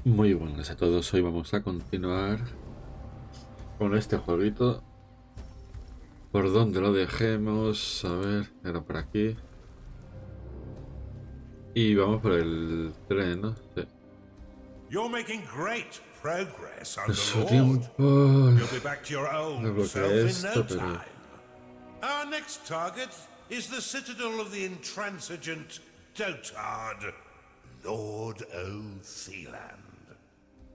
Muy buenas a todos, hoy vamos a continuar con este jueguito. ¿Por dónde lo dejemos? A ver, era por aquí. Y vamos por el tren, ¿no? Sí. You're making great progress, En su Underlord. tiempo... You'll be back to your old self Desbloqueé in no esto, pero... time. Our next target is the citadel of the intransigent dotard, Lord O'Theland.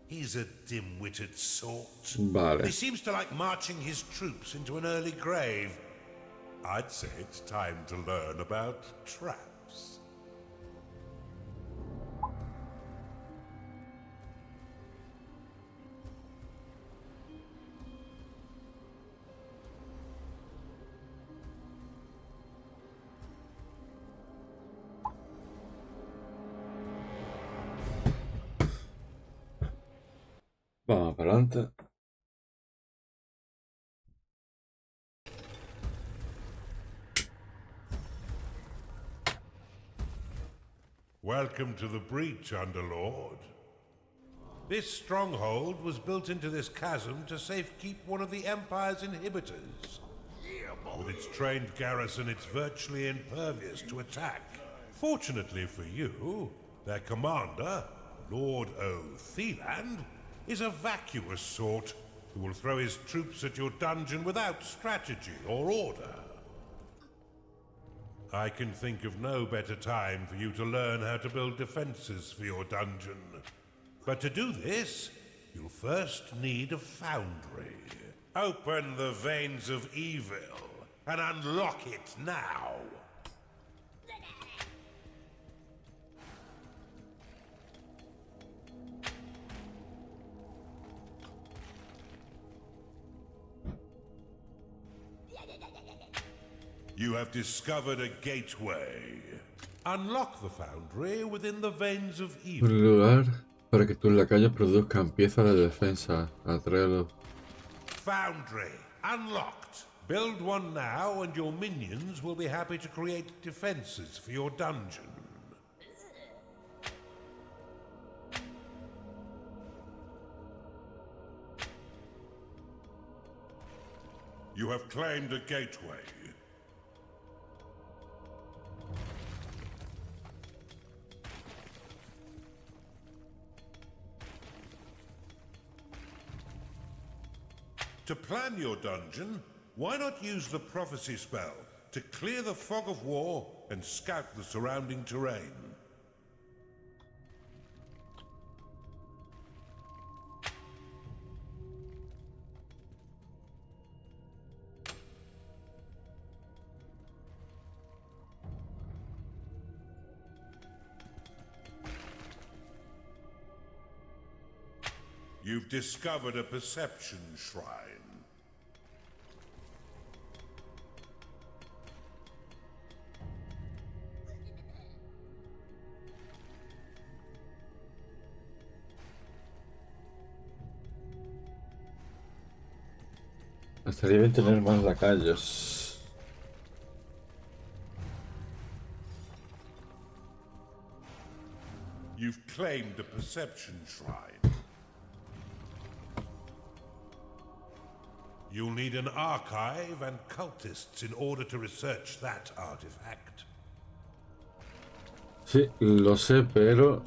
He's a dim-witted sort. Vale. He seems to like marching his troops into an early grave. I'd say it's time to learn about traps. Vamos para adelante. Welcome to the breach, Underlord. This stronghold was built into this chasm to safekeep one of the Empire's inhibitors. With its trained garrison, it's virtually impervious to attack. Fortunately for you, their commander, Lord O'Theland, is a vacuous sort who will throw his troops at your dungeon without strategy or order. I can think of no better time for you to learn how to build defenses for your dungeon. But to do this, you'll first need a foundry. Open the veins of evil and unlock it now. You have discovered a gateway. Unlock the foundry within the veins of evil. Un lugar para que tus lacayos produzcan piezas de defensa. Atréalo. Foundry unlocked. Build one now and your minions will be happy to create defenses for your dungeon. You have claimed a gateway. To plan your dungeon, why not use the prophecy spell to clear the fog of war and scout the surrounding terrain? You've discovered a perception shrine. Estaría bien tener más lacayos. You've claimed a perception shrine. You'll need an archive and cultists in order to research that artifact. Sí, lo sé, pero...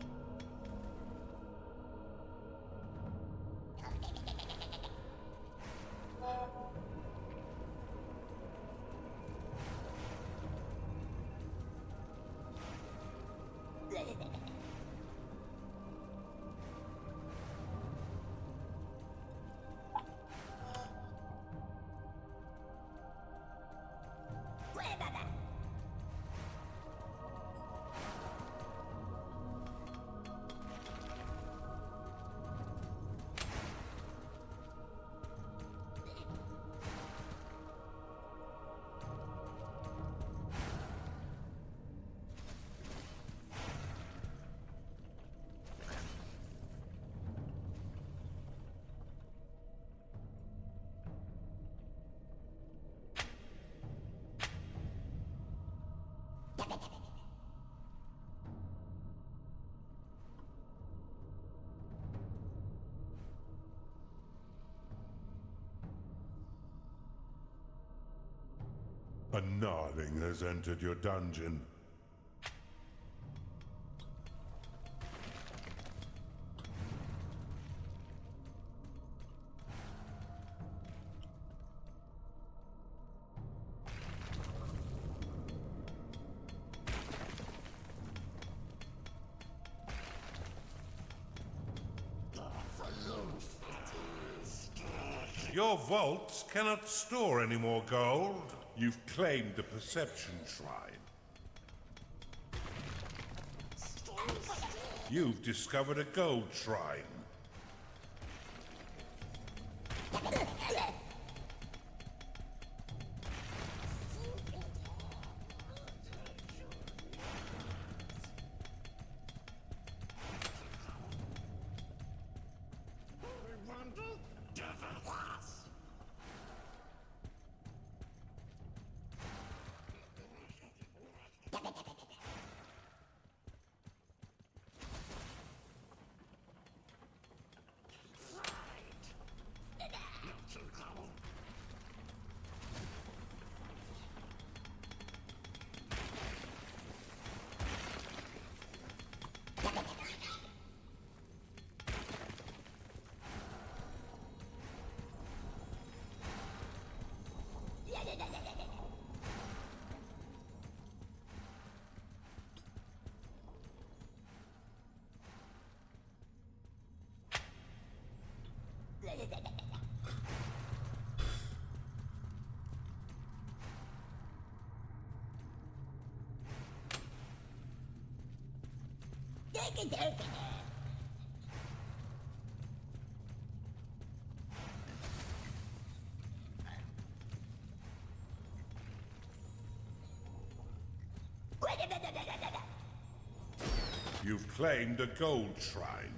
A gnarling has entered your dungeon. Your vaults cannot store any more gold. You've claimed the Perception Shrine. You've discovered a gold shrine. You've claimed a gold shrine.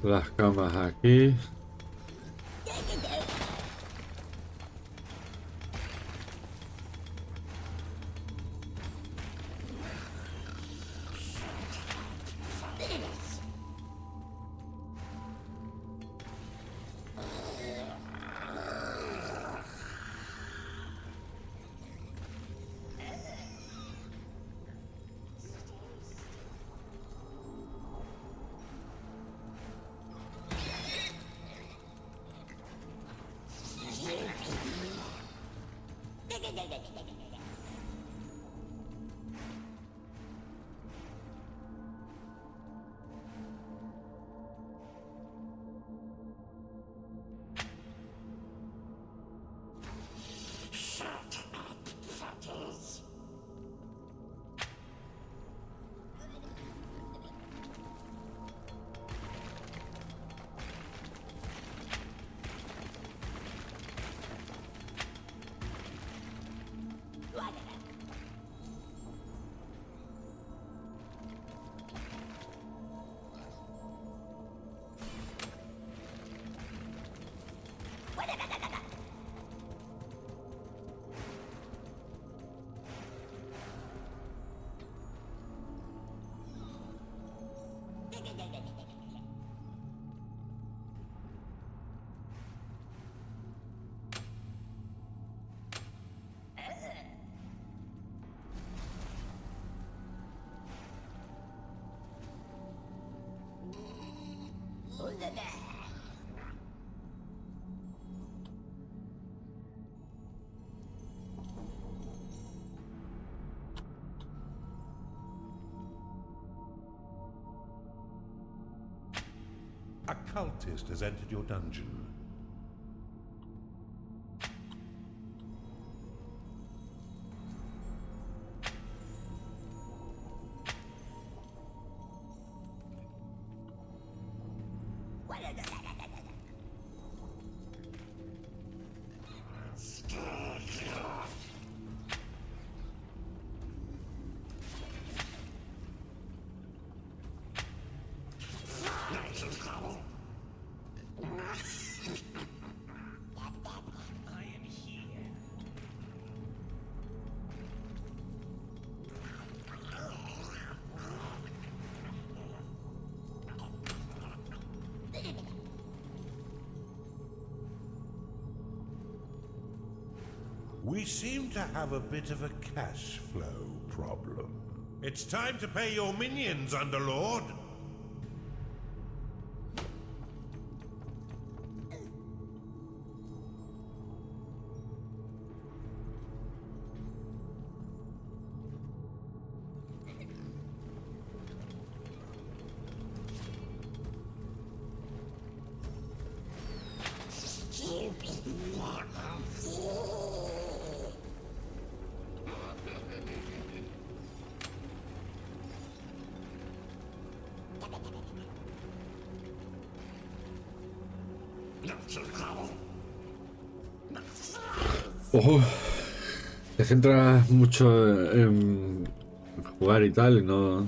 Las camas aquí. cultist has entered your dungeon. We seem to have a bit of a cash flow problem. It's time to pay your minions, Underlord. Ojo, te centras mucho en jugar y tal, y no...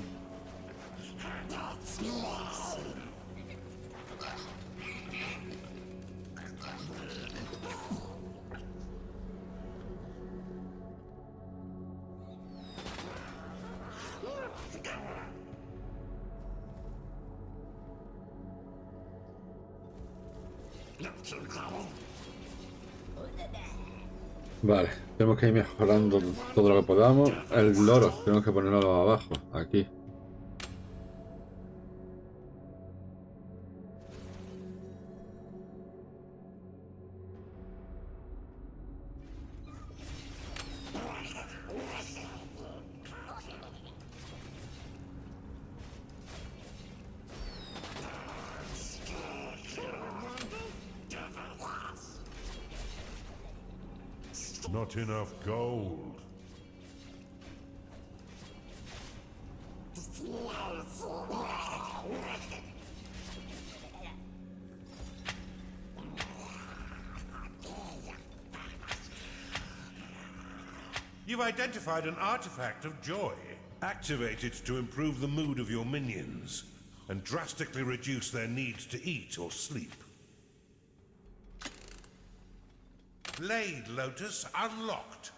Vale, tenemos que ir mejorando todo lo que podamos. El loro, tenemos que ponerlo abajo, aquí. Not enough gold. You've identified an artifact of joy. Activate it to improve the mood of your minions and drastically reduce their need to eat or sleep. Blade Lotus unlocked.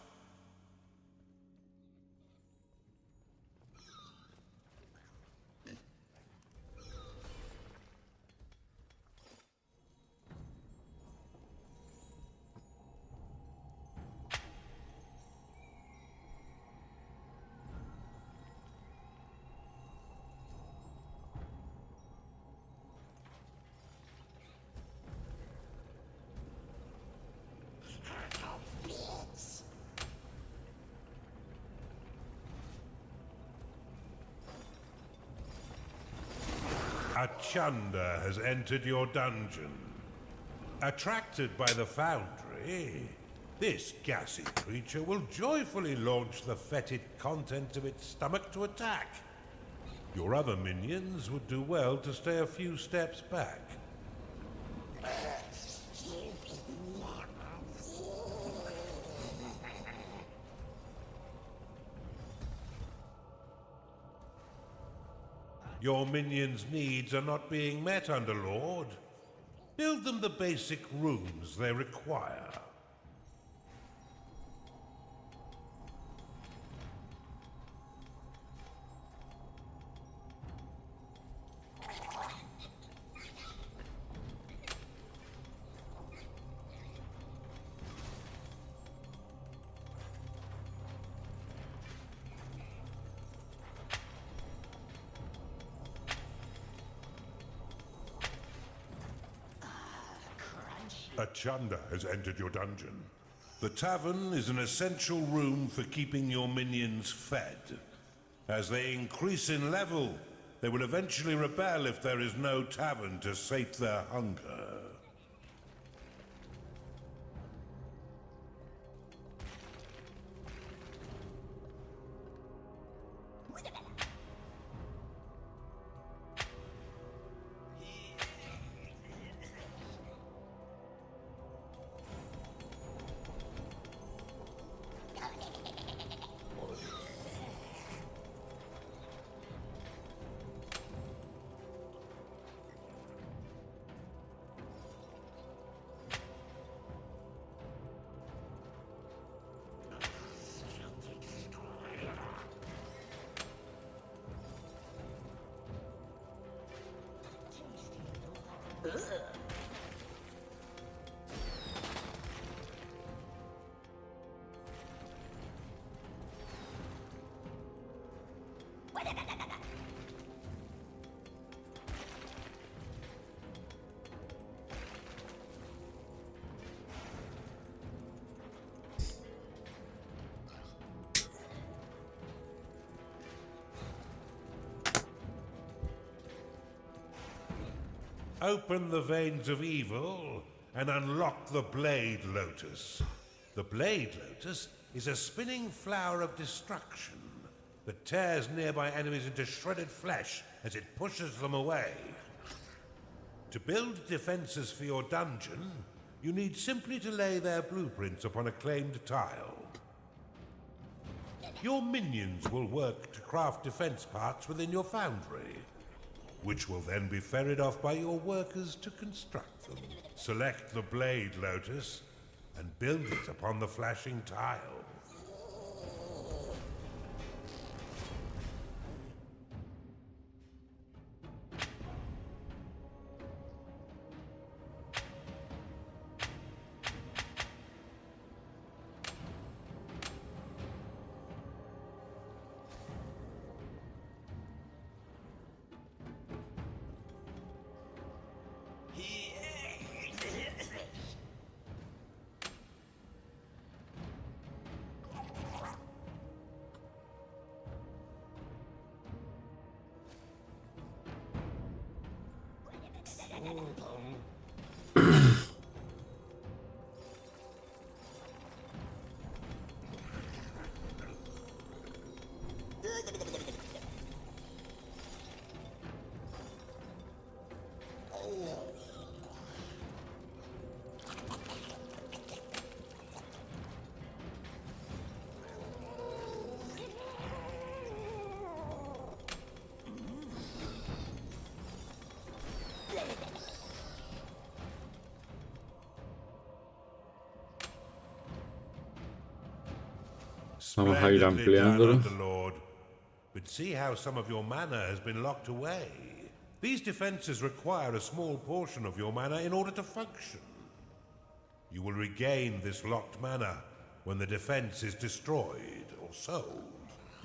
A Chunder has entered your dungeon. Attracted by the foundry, this gassy creature will joyfully launch the fetid contents of its stomach to attack. Your other minions would do well to stay a few steps back. Your minions' needs are not being met, Underlord. Build them the basic rooms they require. A Chunder has entered your dungeon. The tavern is an essential room for keeping your minions fed. As they increase in level, They will eventually rebel if there is no tavern to sate their hunger. Open the veins of evil and unlock the Blade Lotus. The Blade Lotus is a spinning flower of destruction that tears nearby enemies into shredded flesh as it pushes them away. To build defenses for your dungeon, you need simply to lay their blueprints upon a claimed tile. Your minions will work to craft defense parts within your foundry, which will then be ferried off by your workers to construct them. Select the Blade Lotus and build it upon the flashing tile. Vamos a ir ampliándolo. Lord, but see how some of your mana has been locked away. These defenses require a small portion of your mana in order to function. You will regain this locked mana when the defense is destroyed or sold.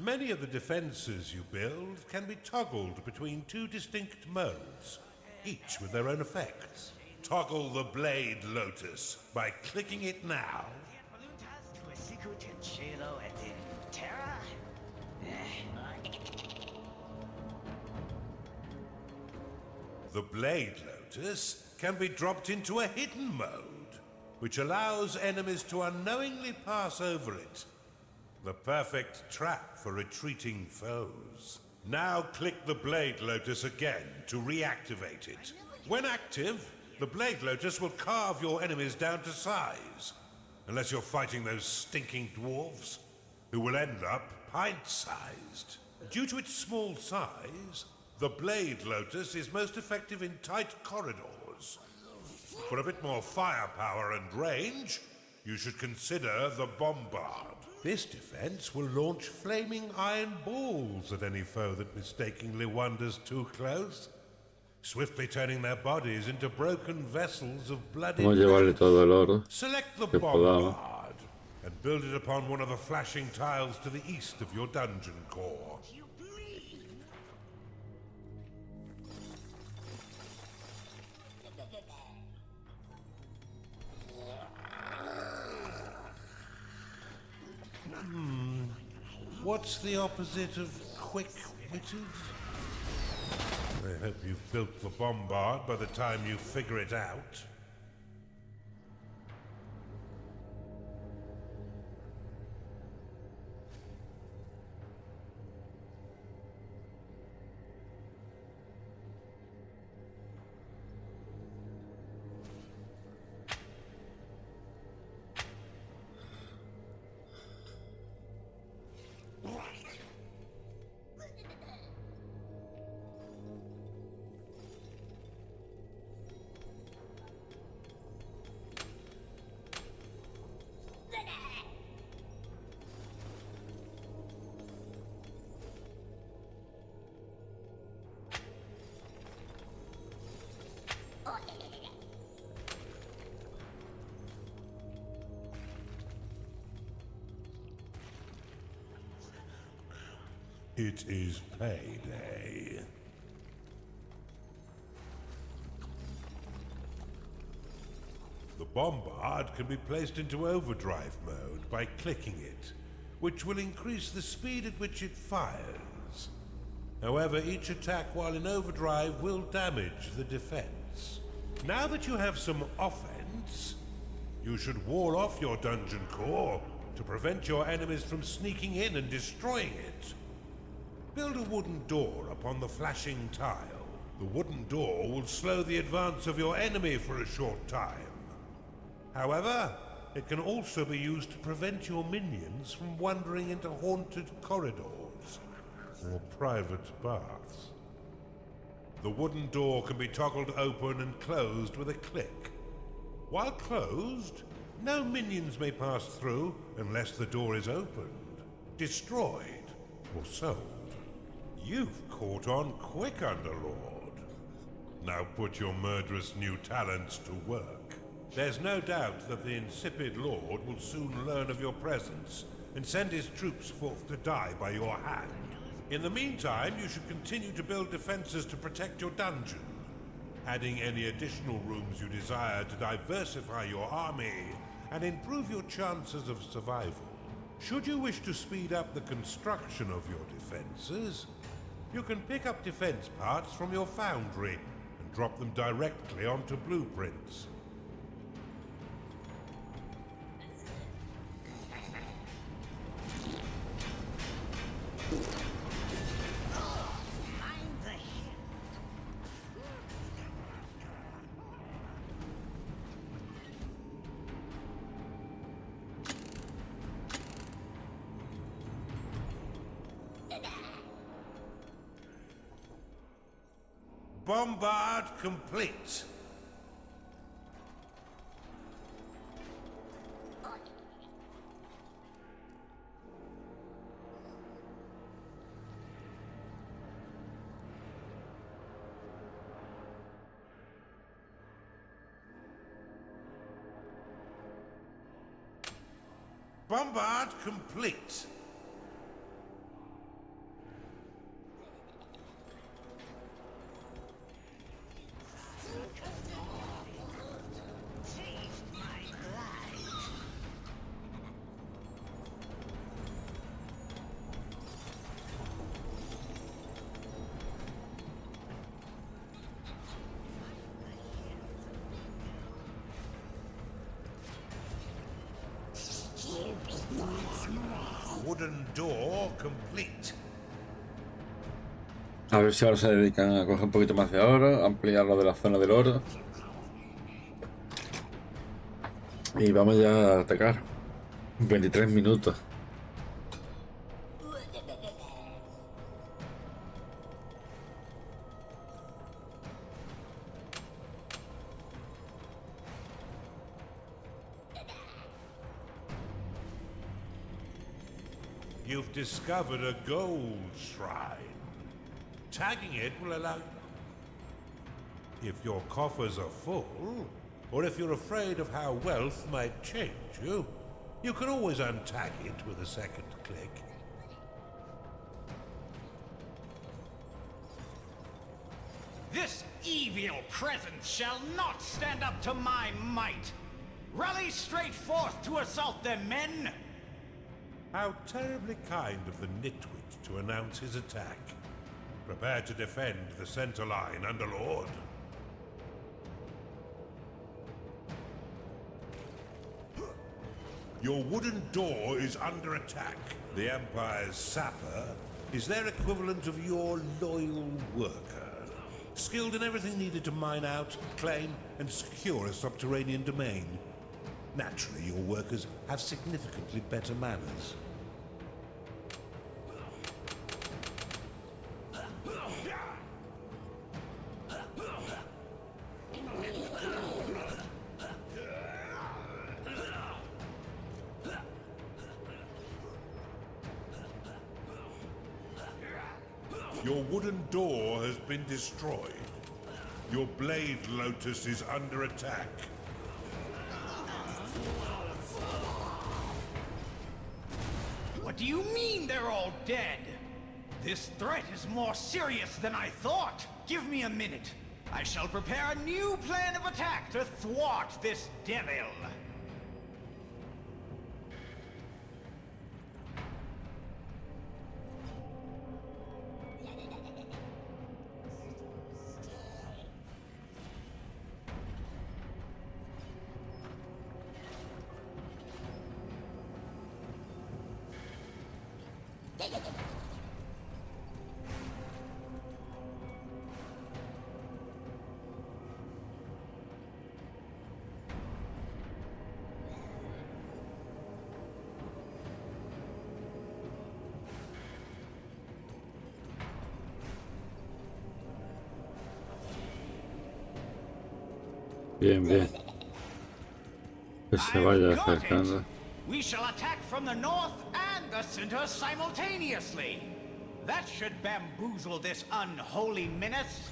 Many of the defenses you build can be toggled between two distinct modes, each with their own effects. Toggle the Blade Lotus by clicking it now. The Blade Lotus can be dropped into a hidden mode, which allows enemies to unknowingly pass over it. The perfect trap for retreating foes. Now click the Blade Lotus again to reactivate it. When active, the Blade Lotus will carve your enemies down to size. Unless you're fighting those stinking dwarves, who will end up pint-sized. Due to its small size, the Blade Lotus is most effective in tight corridors. For a bit more firepower and range, you should consider the Bombard. This defense will launch flaming iron balls at any foe that mistakenly wanders too close, swiftly turning their bodies into broken vessels of bloody. Vamos a llevarle todo el oro Select the que podamos. Bombard and build it upon one of the flashing tiles to the east of your dungeon core. What's the opposite of quick-witted? I hope you've built the bombard by the time you figure it out. It is payday. The bombard can be placed into overdrive mode by clicking it, which will increase the speed at which it fires. However, each attack while in overdrive will damage the defense. Now that you have some offense, you should wall off your dungeon core to prevent your enemies from sneaking in and destroying it. Build a wooden door upon the flashing tile. The wooden door will slow the advance of your enemy for a short time. However, it can also be used to prevent your minions from wandering into haunted corridors or private baths. The wooden door can be toggled open and closed with a click. While closed, no minions may pass through unless the door is opened, destroyed, or sold. You've caught on quick, Underlord. Now put your murderous new talents to work. There's no doubt that the insipid Lord will soon learn of your presence and send his troops forth to die by your hand. In the meantime, you should continue to build defenses to protect your dungeon, adding any additional rooms you desire to diversify your army and improve your chances of survival. Should you wish to speed up the construction of your defenses, you can pick up defense parts from your foundry and drop them directly onto blueprints. Bombard complete. Bombard complete. Wooden door complete. A ver si ahora se dedican a coger un poquito más de oro, ampliar lo de la zona del oro. Y vamos ya a atacar. 23 minutos. You've discovered a gold shrine. Tagging it will allow... If your coffers are full, or if you're afraid of how wealth might change you, you can always untag it with a second click. This evil presence shall not stand up to my might. Rally straight forth to assault them, men! How terribly kind of the nitwit to announce his attack. Prepare to defend the center line, Underlord. Your wooden door is under attack. The Empire's sapper is their equivalent of your loyal worker. Skilled in everything needed to mine out, claim, and secure a subterranean domain. Naturally, your workers have significantly better manners. Your wooden door has been destroyed. Your blade lotus is under attack. What do you mean they're all dead? This threat is more serious than I thought. Give me a minute. I shall prepare a new plan of attack to thwart this devil. Bien, bien. Que se vaya I've got it. acercando. We shall attack from the north and the center simultaneously. That should bamboozle this unholy menace.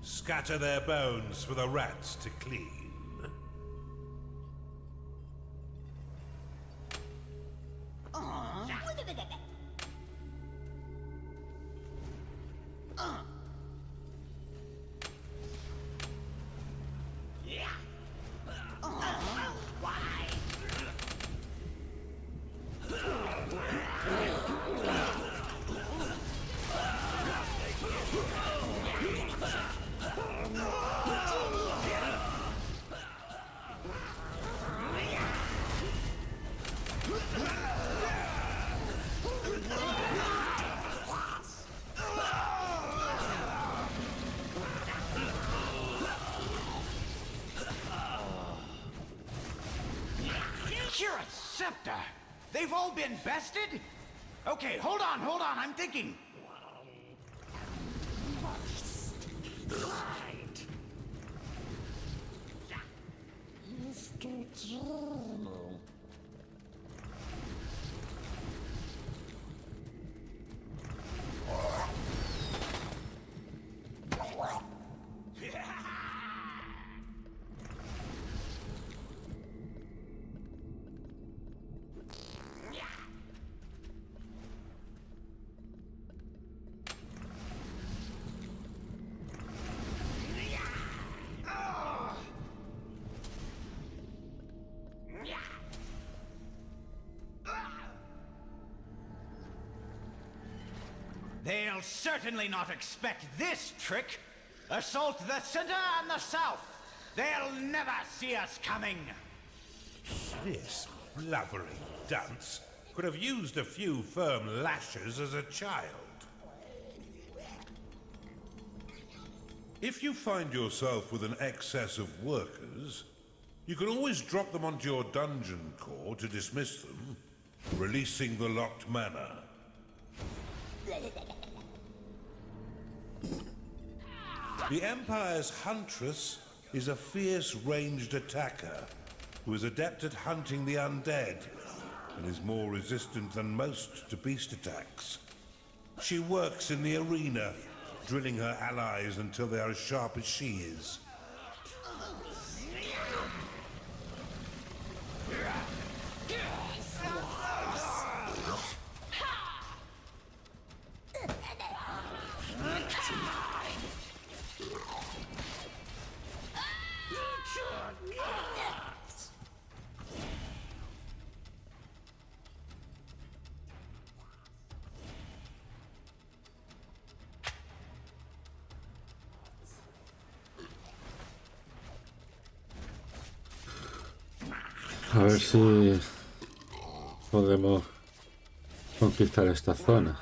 Scatter their bones for the rats to clean. Scepter! They've all been bested? Okay, hold on, I'm thinking. They'll certainly not expect this trick. Assault the center and the south. They'll never see us coming. This blubbering dunce could have used a few firm lashes as a child. If you find yourself with an excess of workers, you can always drop them onto your dungeon core to dismiss them, releasing the locked mana. The Empire's Huntress is a fierce ranged attacker who is adept at hunting the undead and is more resistant than most to beast attacks. She works in the arena, drilling her allies until they are as sharp as she is. A ver si podemos conquistar esta zona.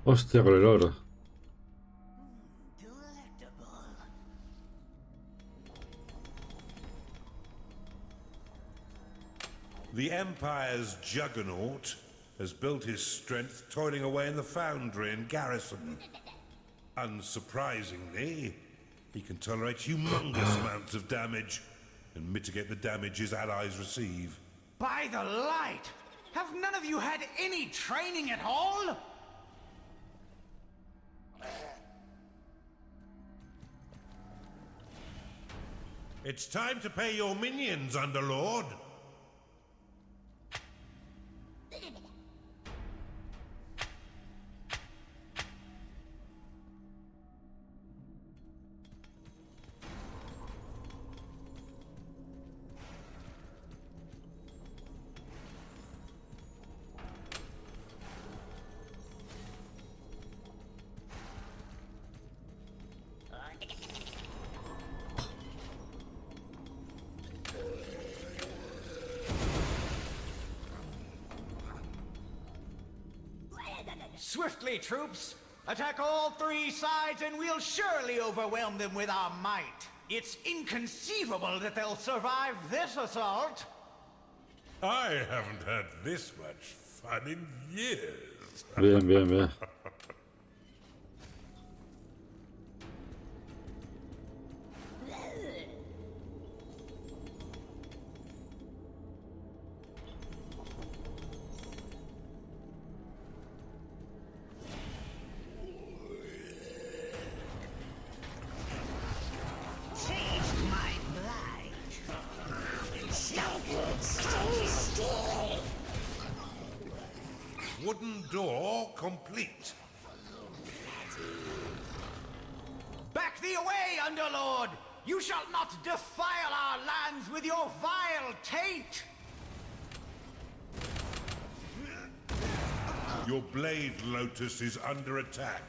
Hostia, con el oro. The Empire's juggernaut has built his strength toiling away in the foundry and garrison. Unsurprisingly, he can tolerate humongous amounts of damage and mitigate the damage his allies receive. By the light! Have none of you had any training at all? It's time to pay your minions, Underlord. Swiftly, troops! Attack all three sides and we'll surely overwhelm them with our might. It's inconceivable that they'll survive this assault. I haven't had this much fun in years. Bien, bien, bien. Wooden door complete. Back thee away, Underlord! You shall not defile our lands with your vile taint! Your blade lotus is under attack.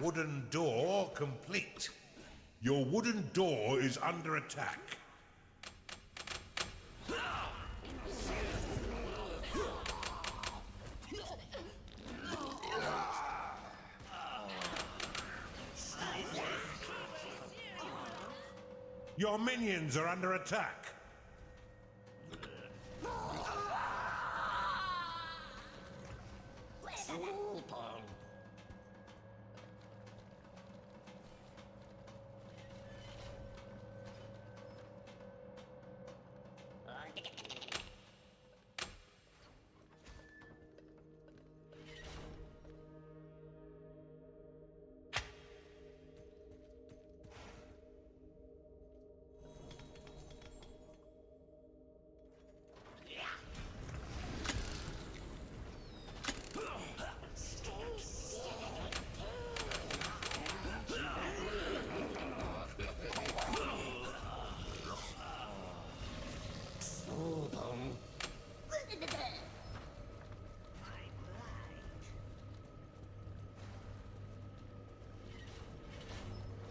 Wooden door complete. Your wooden door is under attack. Your minions are under attack.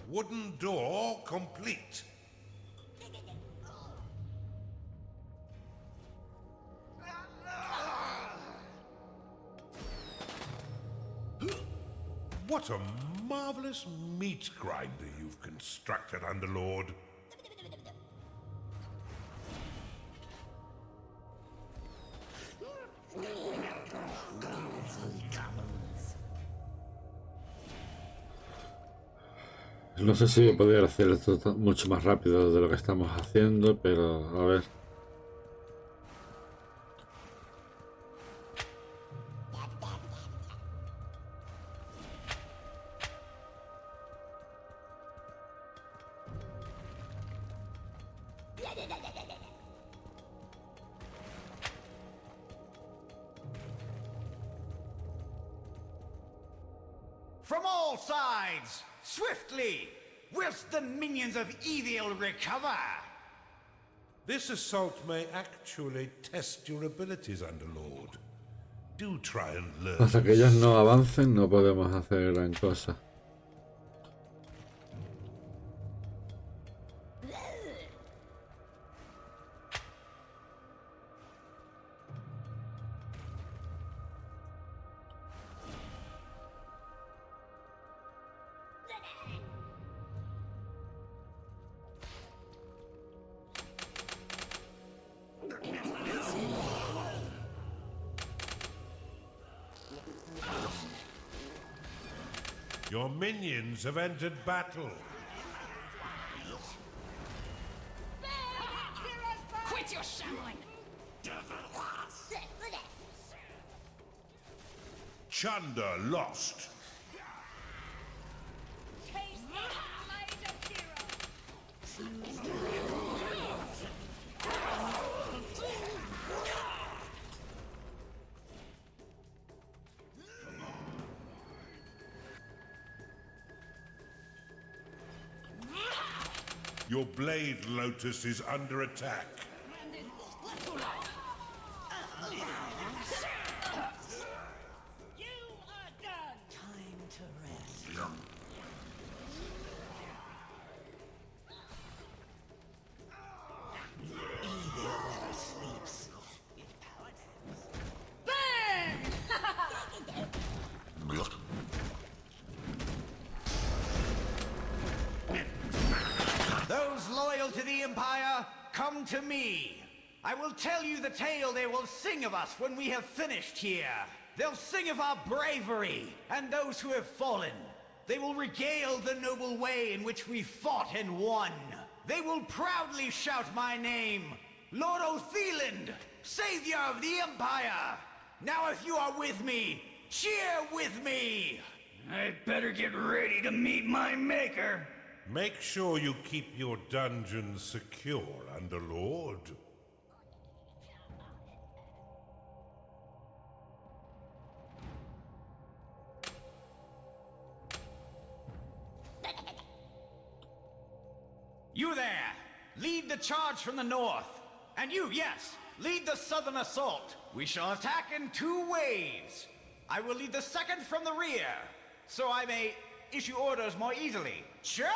Wooden door complete. What a marvelous meat grinder you've constructed, Underlord. No sé si podría hacer esto mucho más rápido de lo que estamos haciendo, pero a ver. From all sides, swiftly, whilst the minions of evil recover. This assault may actually test your abilities, Underlord. Do try and learn. Hasta que ellos no avancen no podemos hacer gran cosa. Your minions have entered battle. Quit your shambling! Chunder lost. Taste the blade of heroes! Your blade lotus is under attack. You are done! Time to rest. Evil never sleeps. Burn! Those loyal to the Empire, come to me. I will tell you the tale they will sing of us when we have finished here. They'll sing of our bravery and those who have fallen. They will regale the noble way in which we fought and won. They will proudly shout my name, Lord Otheland, Savior of the Empire. Now if you are with me, cheer with me. I'd better get ready to meet my maker. Make sure you keep your dungeons secure, Underlord. You there, lead the charge from the north. And you, yes, lead the southern assault. We shall attack in 2 waves. I will lead the second from the rear, so I may issue orders more easily. Charge!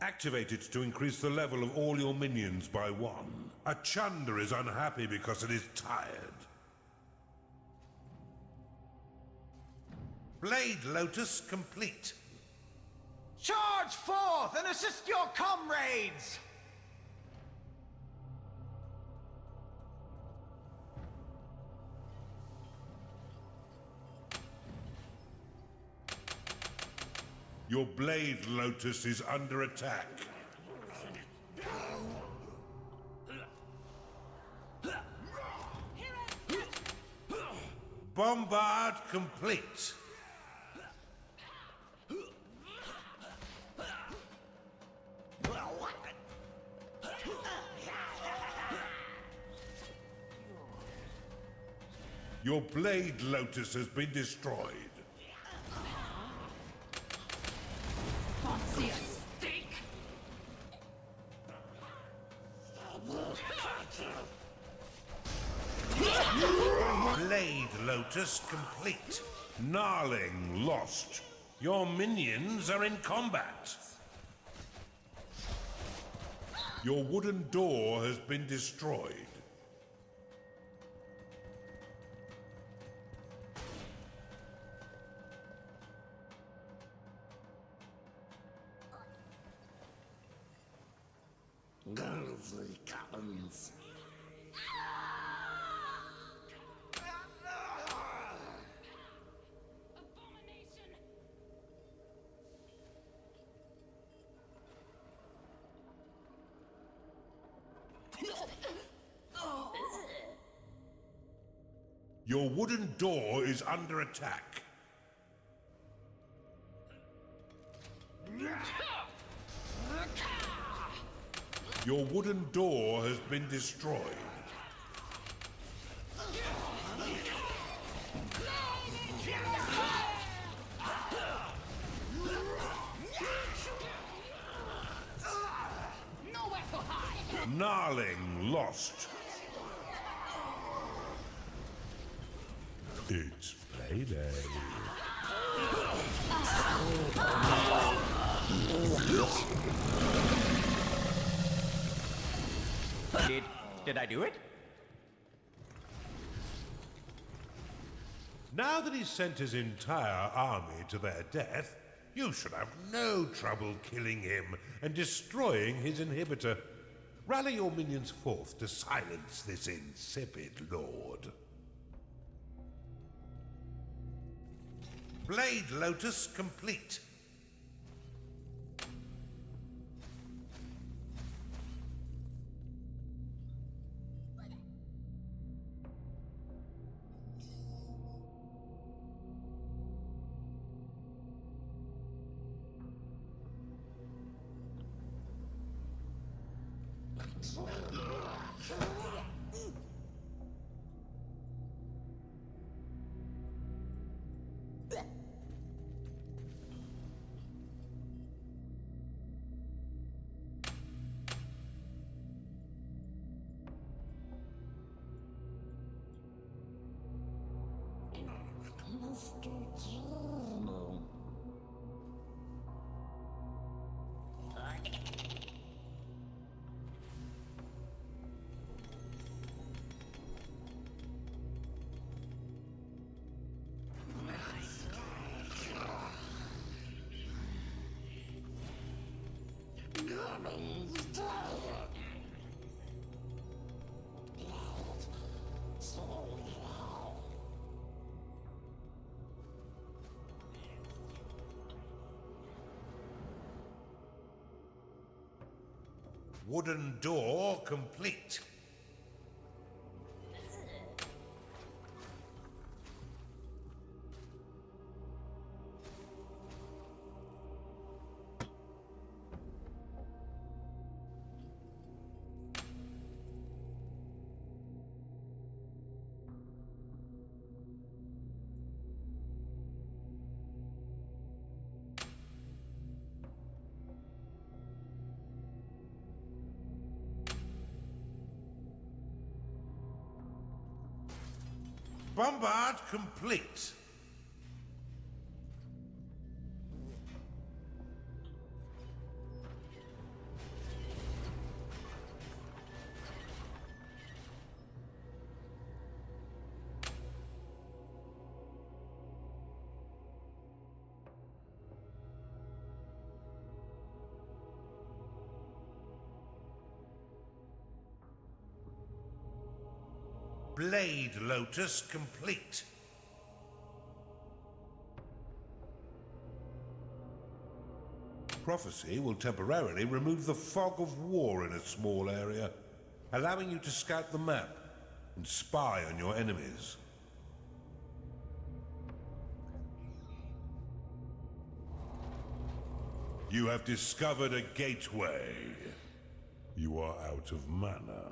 Activate it to increase the level of all your minions by 1. A Chunder is unhappy because it is tired. Blade Lotus complete. Charge forth and assist your comrades! Your Blade Lotus is under attack. Bombard complete. Your Blade Lotus has been destroyed. Fancy a steak? Blade Lotus complete. Gnarling lost. Your minions are in combat. Your wooden door has been destroyed. Ghostly cabins. Your wooden door is under attack. Your wooden door has been destroyed. Nowhere to hide! Gnarling lost. It's payday. Did I do it? Now that he's sent his entire army to their death, you should have no trouble killing him and destroying his inhibitor. Rally your minions forth to silence this insipid lord. Blade Lotus complete. Wooden door complete. Bombard complete. Blade Lotus complete. Prophecy will temporarily remove the fog of war in a small area, allowing you to scout the map and spy on your enemies. You have discovered a gateway. You are out of mana.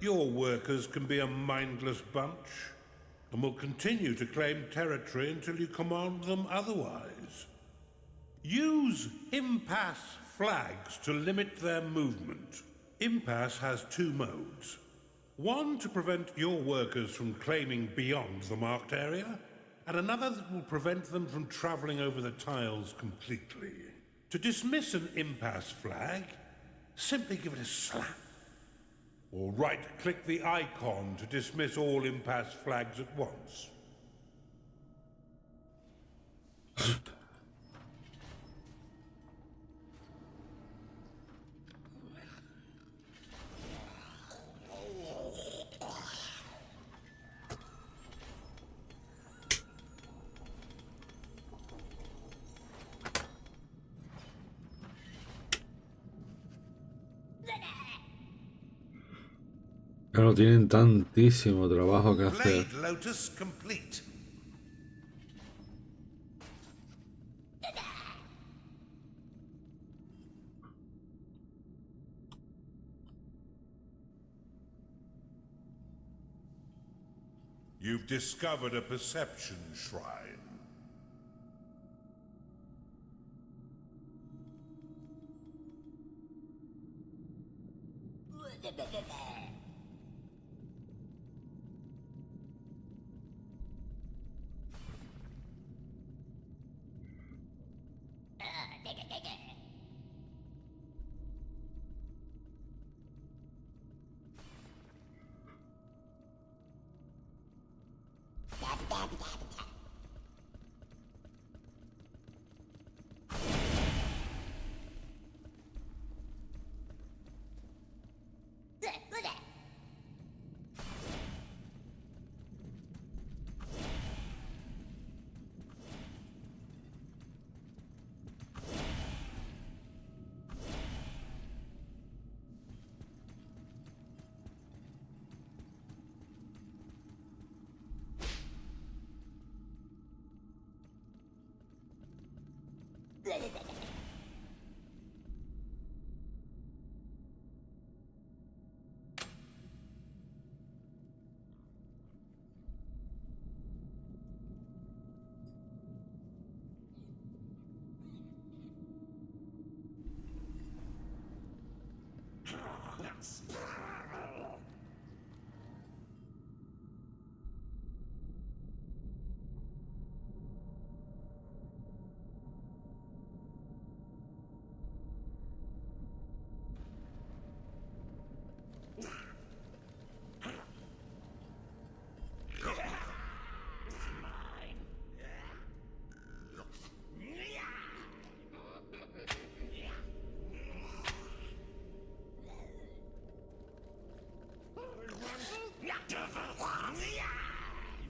Your workers can be a mindless bunch, and will continue to claim territory until you command them otherwise. Use impasse flags to limit their movement. Impasse has two modes. One to prevent your workers from claiming beyond the marked area, and another that will prevent them from traveling over the tiles completely. To dismiss an impasse flag, simply give it a slap. Or right-click the icon to dismiss all impasse flags at once. Claro, tienen tantísimo trabajo que hacer. Blade Lotus complete. You've discovered a perception shrine.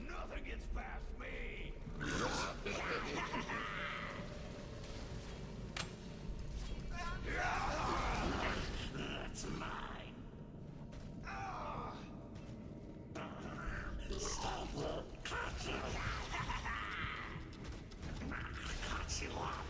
Nothing gets past me. That's mine. Cut you up.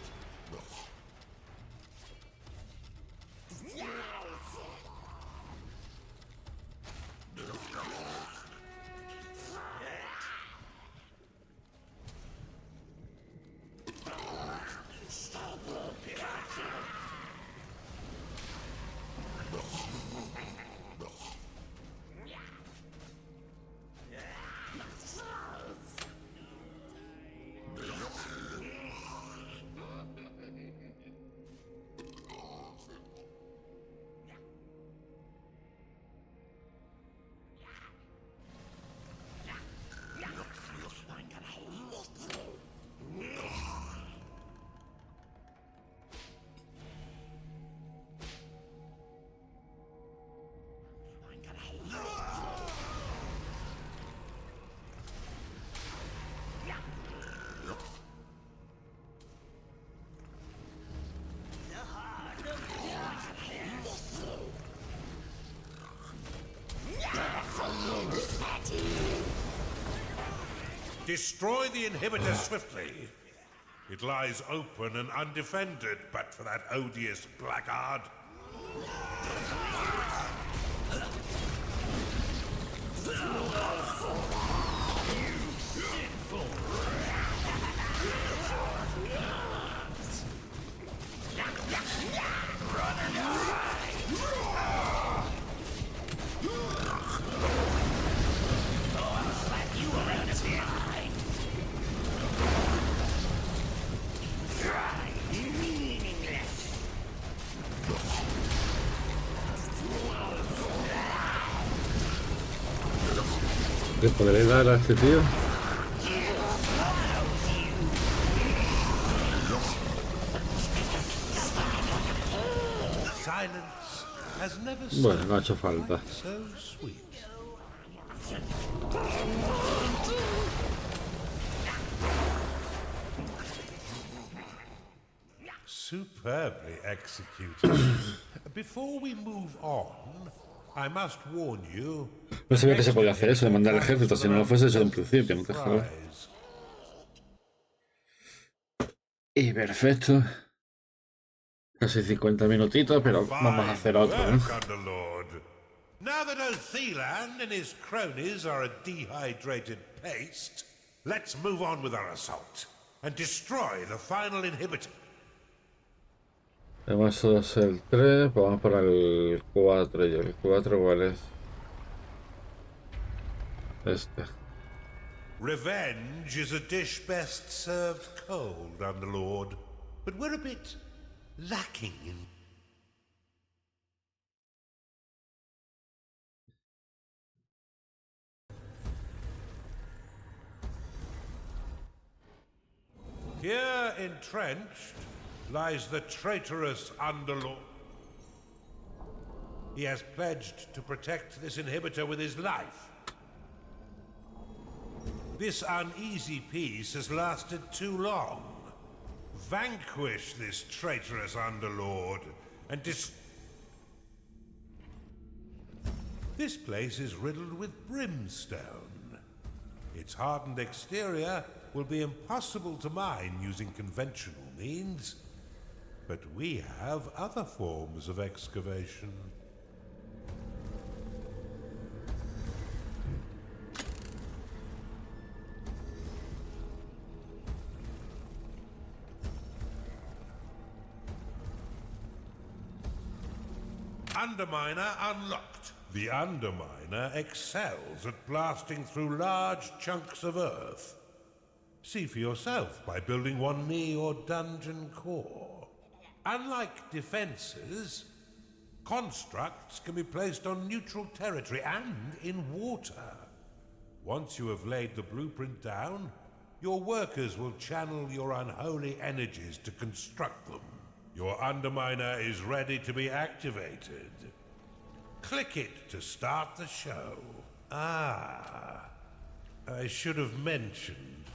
Destroy the inhibitor swiftly. It lies open and undefended, but for that odious blackguard. ¿Le podré dar a este tío? Bueno, no ha hecho falta. Superbly executed. Before we move on, I must warn you. No sabía que se podía hacer eso, de mandar el ejército, si no lo fuese desde un principio, nunca joder. Y perfecto. Casi 50 minutitos, pero vamos a hacer otro, ¿no? Now that Otheland and his cronies are a dehydrated paste, let's move on with our assault and destroy the final inhibitor. Hemos hecho el 3, pues vamos para el 4. ¿Y el 4 cuál es? Este. Revenge is a dish best served cold, Underlord, but we're a bit lacking in... Here entrenched lies the traitorous Underlord. He has pledged to protect this inhibitor with his life. This uneasy peace has lasted too long. Vanquish this traitorous Underlord and This place is riddled with brimstone. Its hardened exterior will be impossible to mine using conventional means, but we have other forms of excavation. Underminer unlocked. The Underminer excels at blasting through large chunks of earth. See for yourself by building one near your dungeon core. Unlike defenses, constructs can be placed on neutral territory and in water. Once you have laid the blueprint down, your workers will channel your unholy energies to construct them. Your Underminer is ready to be activated. Click it to start the show. Ah, I should have mentioned.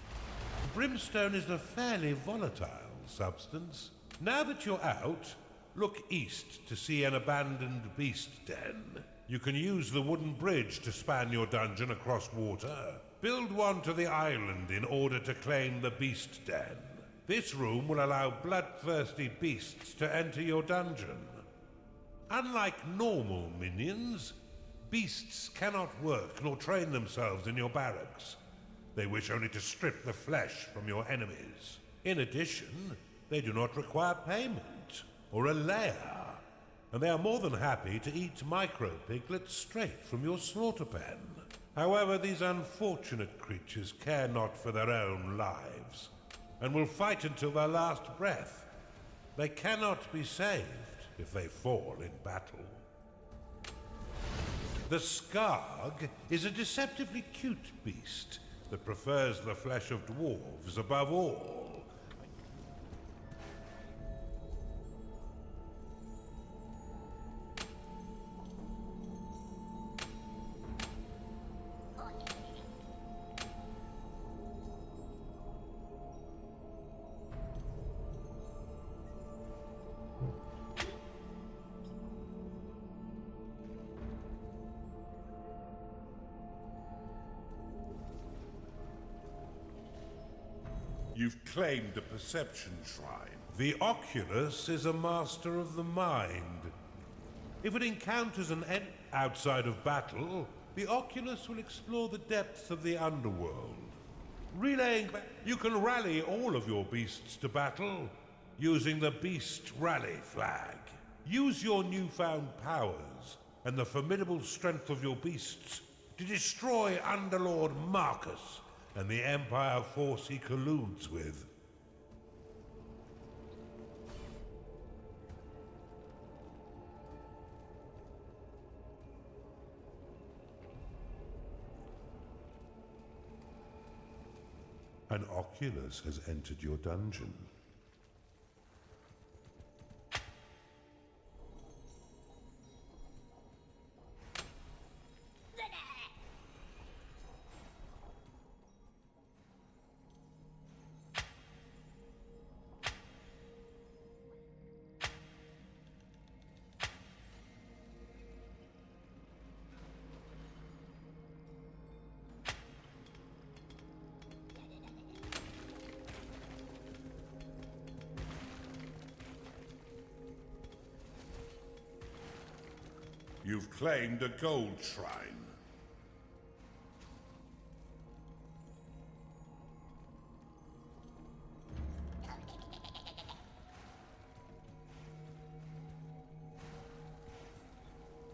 Brimstone is a fairly volatile substance. Now that you're out, look east to see an abandoned beast den. You can use the wooden bridge to span your dungeon across water. Build one to the island in order to claim the beast den. This room will allow bloodthirsty beasts to enter your dungeon. Unlike normal minions, beasts cannot work nor train themselves in your barracks. They wish only to strip the flesh from your enemies. In addition, they do not require payment or a lair, and they are more than happy to eat micro-piglets straight from your slaughter pen. However, these unfortunate creatures care not for their own lives, and will fight until their last breath. They cannot be saved if they fall in battle. The Skarg is a deceptively cute beast that prefers the flesh of dwarves above all. You've claimed a perception shrine. The Oculus is a master of the mind. If it encounters an enemy outside of battle, the Oculus will explore the depths of the underworld. Relaying back, you can rally all of your beasts to battle using the Beast Rally flag. Use your newfound powers and the formidable strength of your beasts to destroy Underlord Marcus and the Empire force he colludes with. An Oculus has entered your dungeon. You've claimed a gold shrine.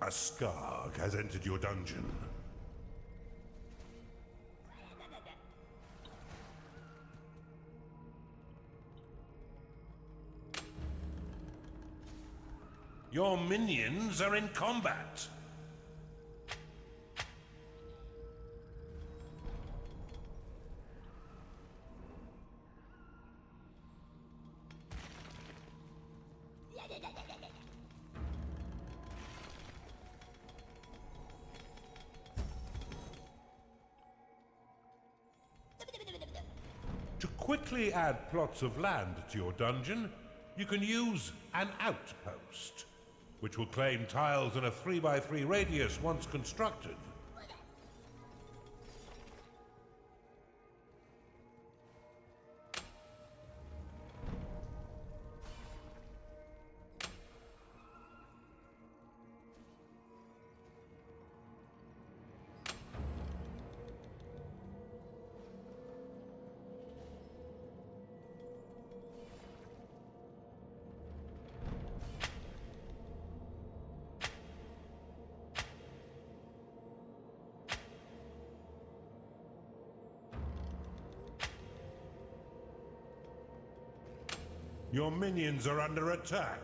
A Skarg has entered your dungeon. Your minions are in combat. To quickly add plots of land to your dungeon, you can use an outpost, which will claim tiles in a 3x3 radius once constructed. Your minions are under attack.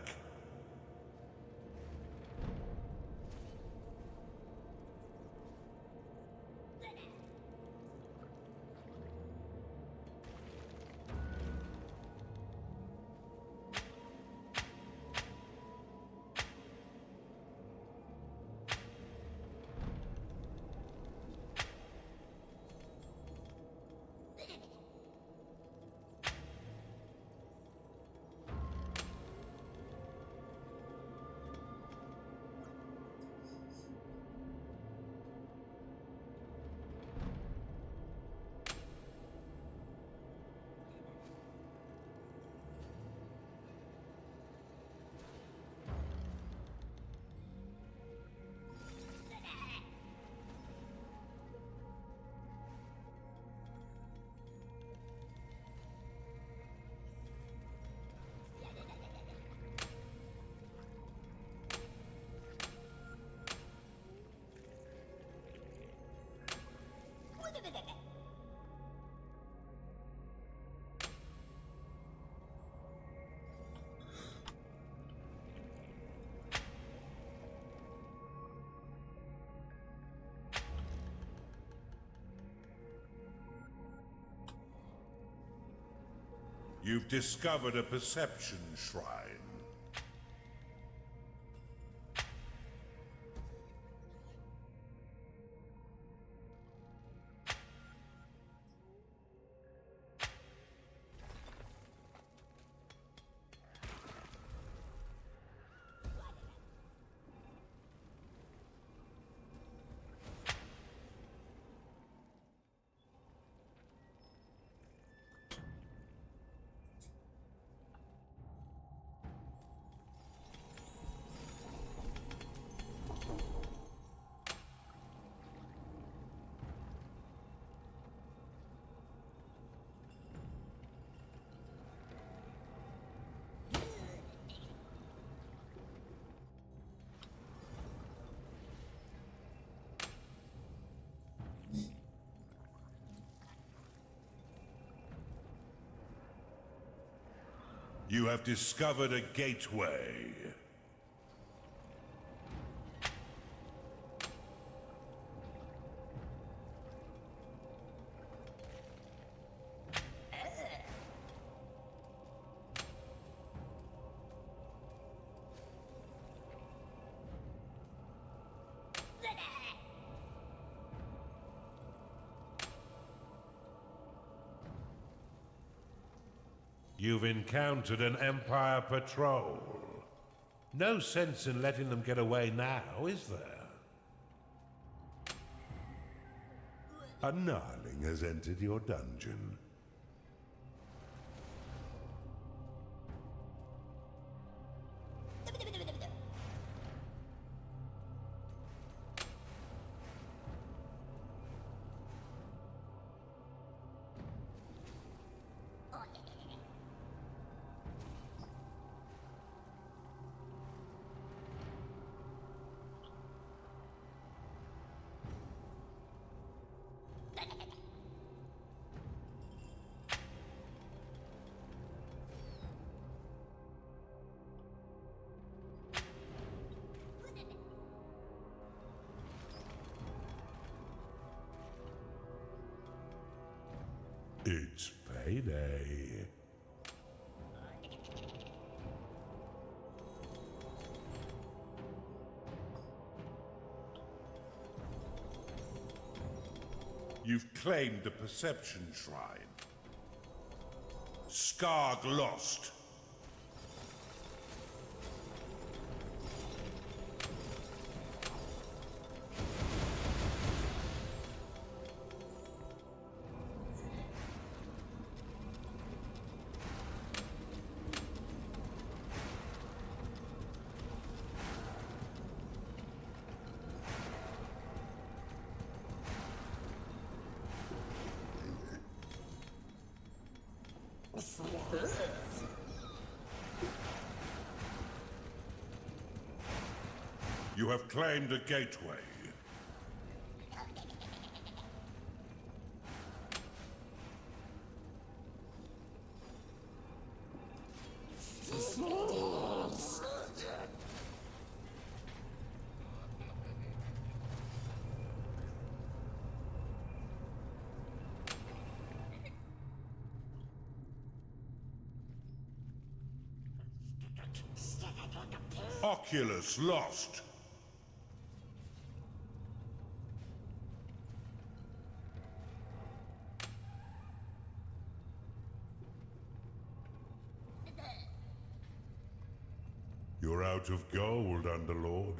You've discovered a perception shrine. You have discovered a gateway. You've encountered an Empire patrol. No sense in letting them get away now, is there? A gnarling has entered your dungeon. It's payday. You've claimed the Perception Shrine. Skarg lost. You have claimed a gateway. Oculus lost. You're out of gold, Underlord.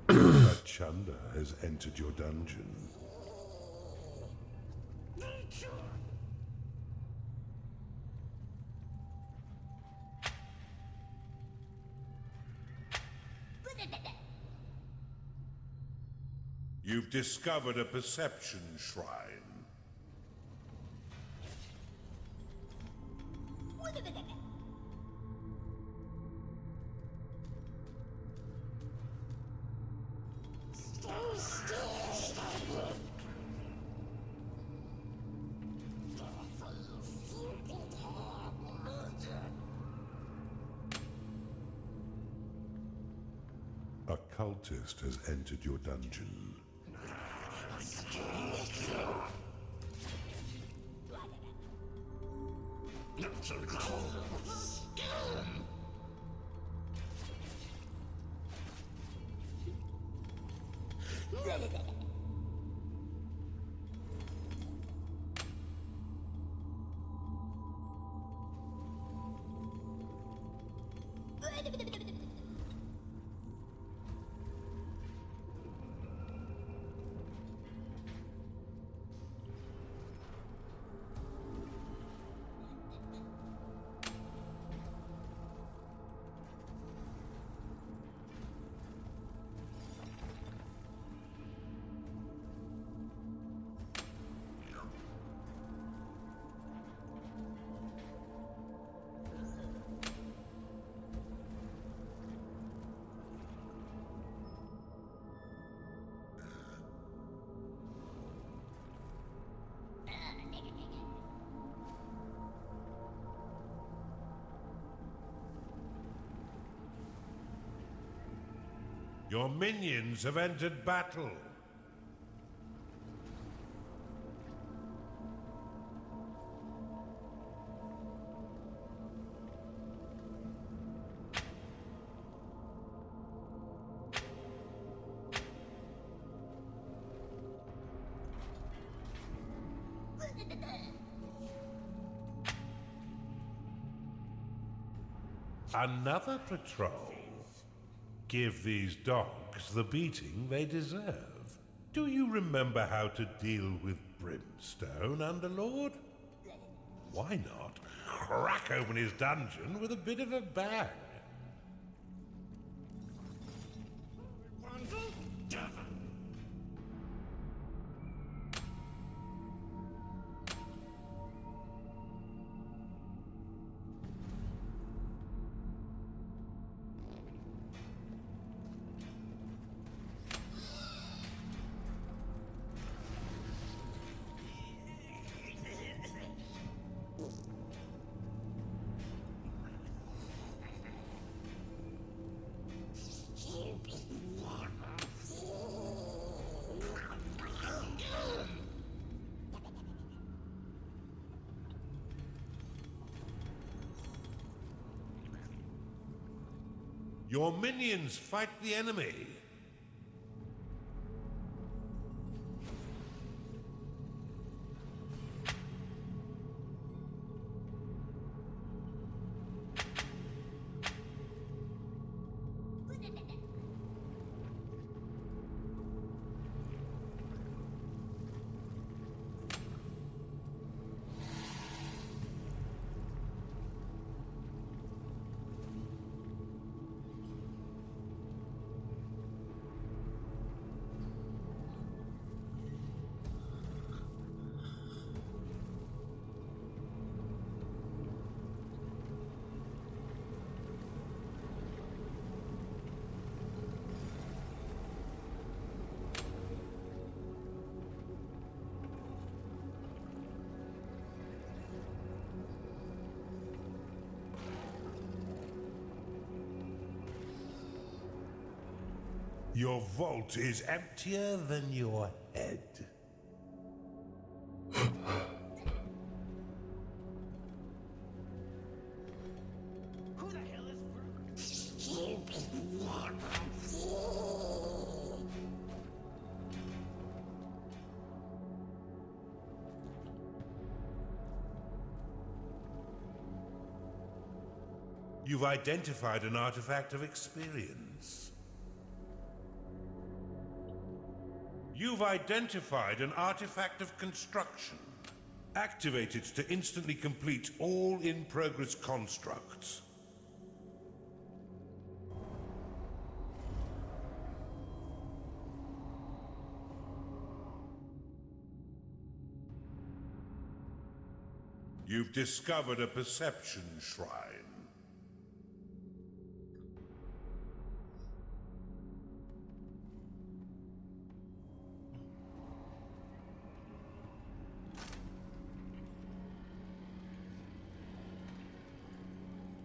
That Chanda has entered your dungeon. You've discovered a perception shrine. A cultist has entered your dungeon. Your minions have entered battle. Another patrol. Give these dogs the beating they deserve. Do you remember how to deal with Brimstone, Underlord? Why not crack open his dungeon with a bit of a bang? Your minions fight the enemy. Your vault is emptier than your head. Who the hell is... You've identified an artifact of experience. You've identified an artifact of construction. Activate it to instantly complete all in-progress constructs. You've discovered a perception shrine.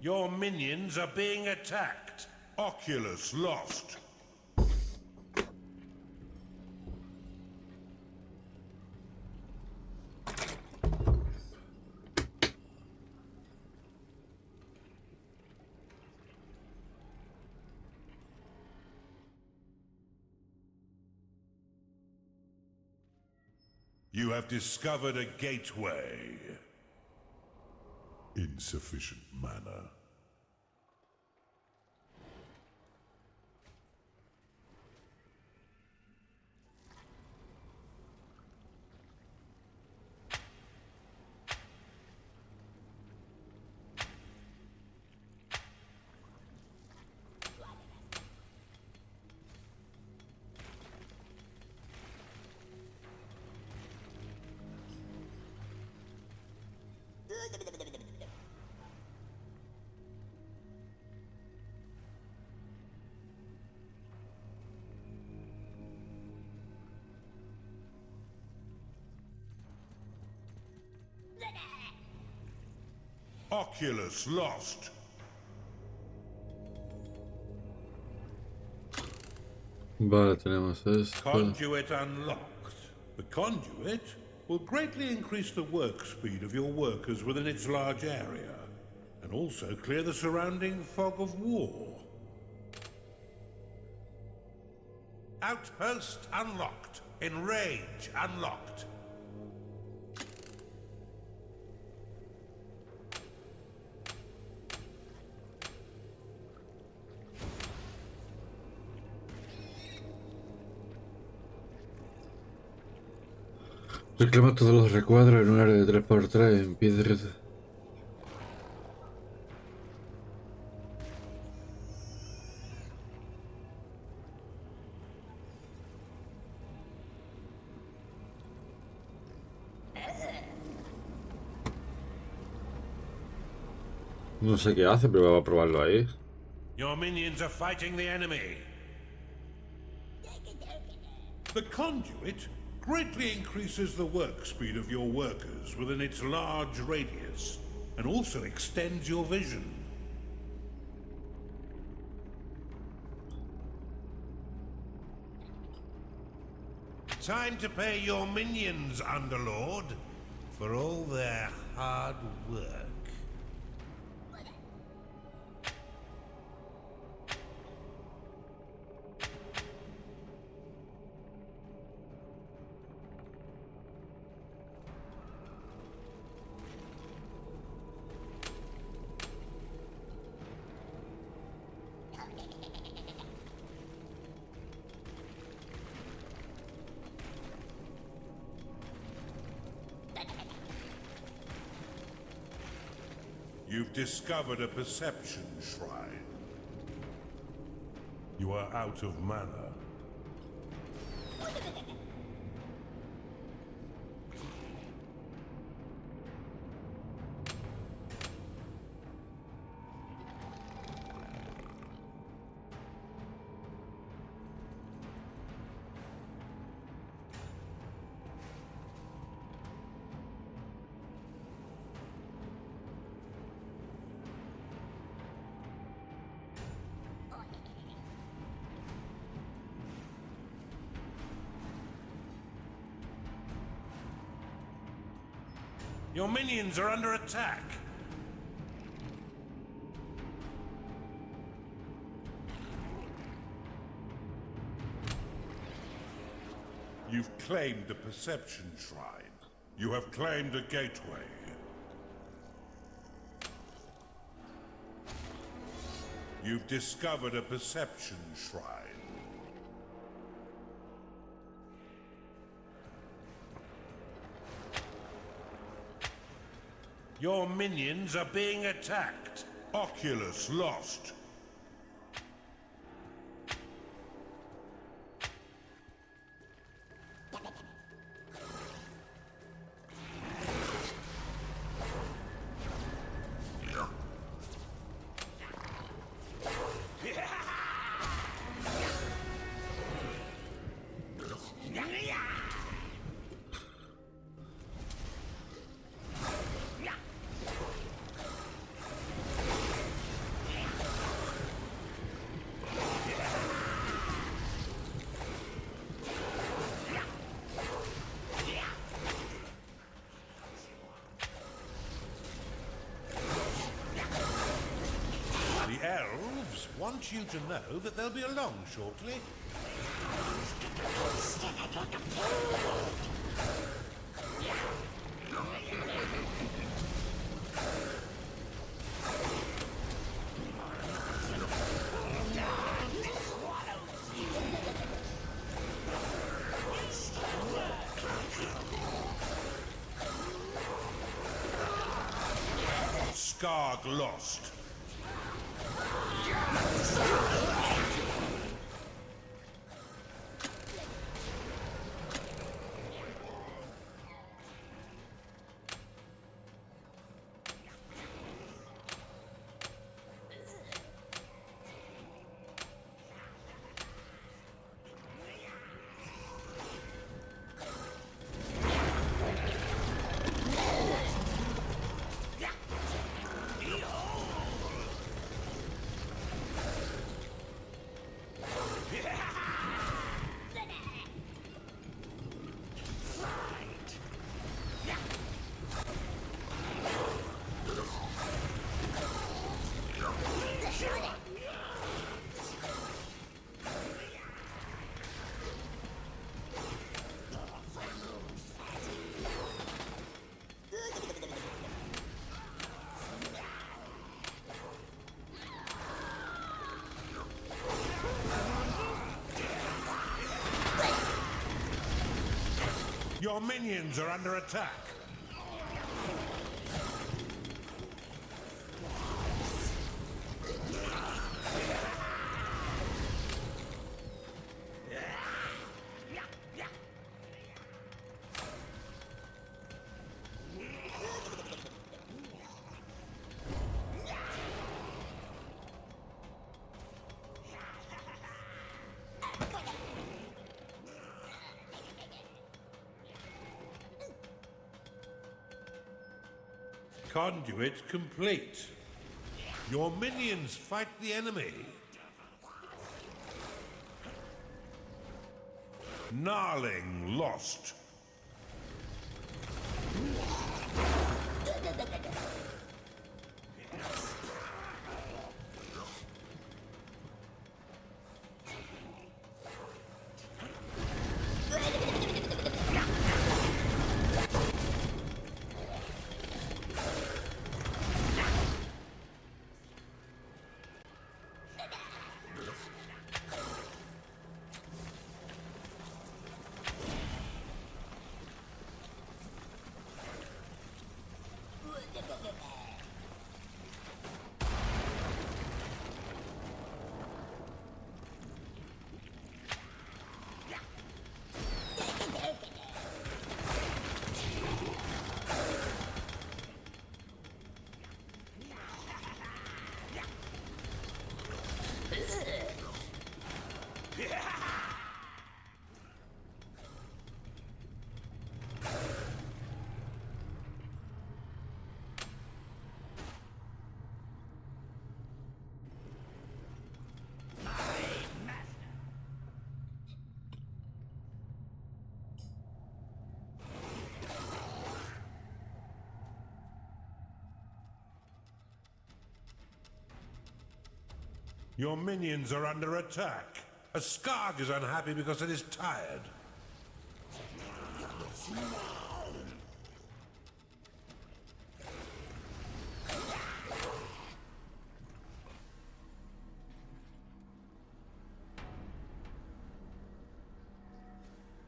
Your minions are being attacked. Oculus lost. You have discovered a gateway. Insufficient mana. Oculus lost. Vale, tenemos esto. Conduit unlocked. The conduit will greatly increase the work speed of your workers within its large area, and also clear the surrounding fog of war. Outpost unlocked. Enrage unlocked. Reclama todos los recuadros en un área de 3×3 en piedra. No sé qué hace, pero vamos a probarlo ahí. Your minions are fighting the enemy. The conduit greatly increases the work speed of your workers within its large radius, and also extends your vision. Time to pay your minions, Underlord, for all their hard work. You've discovered a perception shrine. You are out of mana. Your minions are under attack. You've claimed the perception shrine. You have claimed a gateway. You've discovered a perception shrine. Your minions are being attacked. Oculus lost. The elves want you to know that they'll be along shortly. Skarg lost. Your minions are under attack. Conduit complete. Your minions fight the enemy. Gnarling lost. Your minions are under attack. A Skarg is unhappy because it is tired.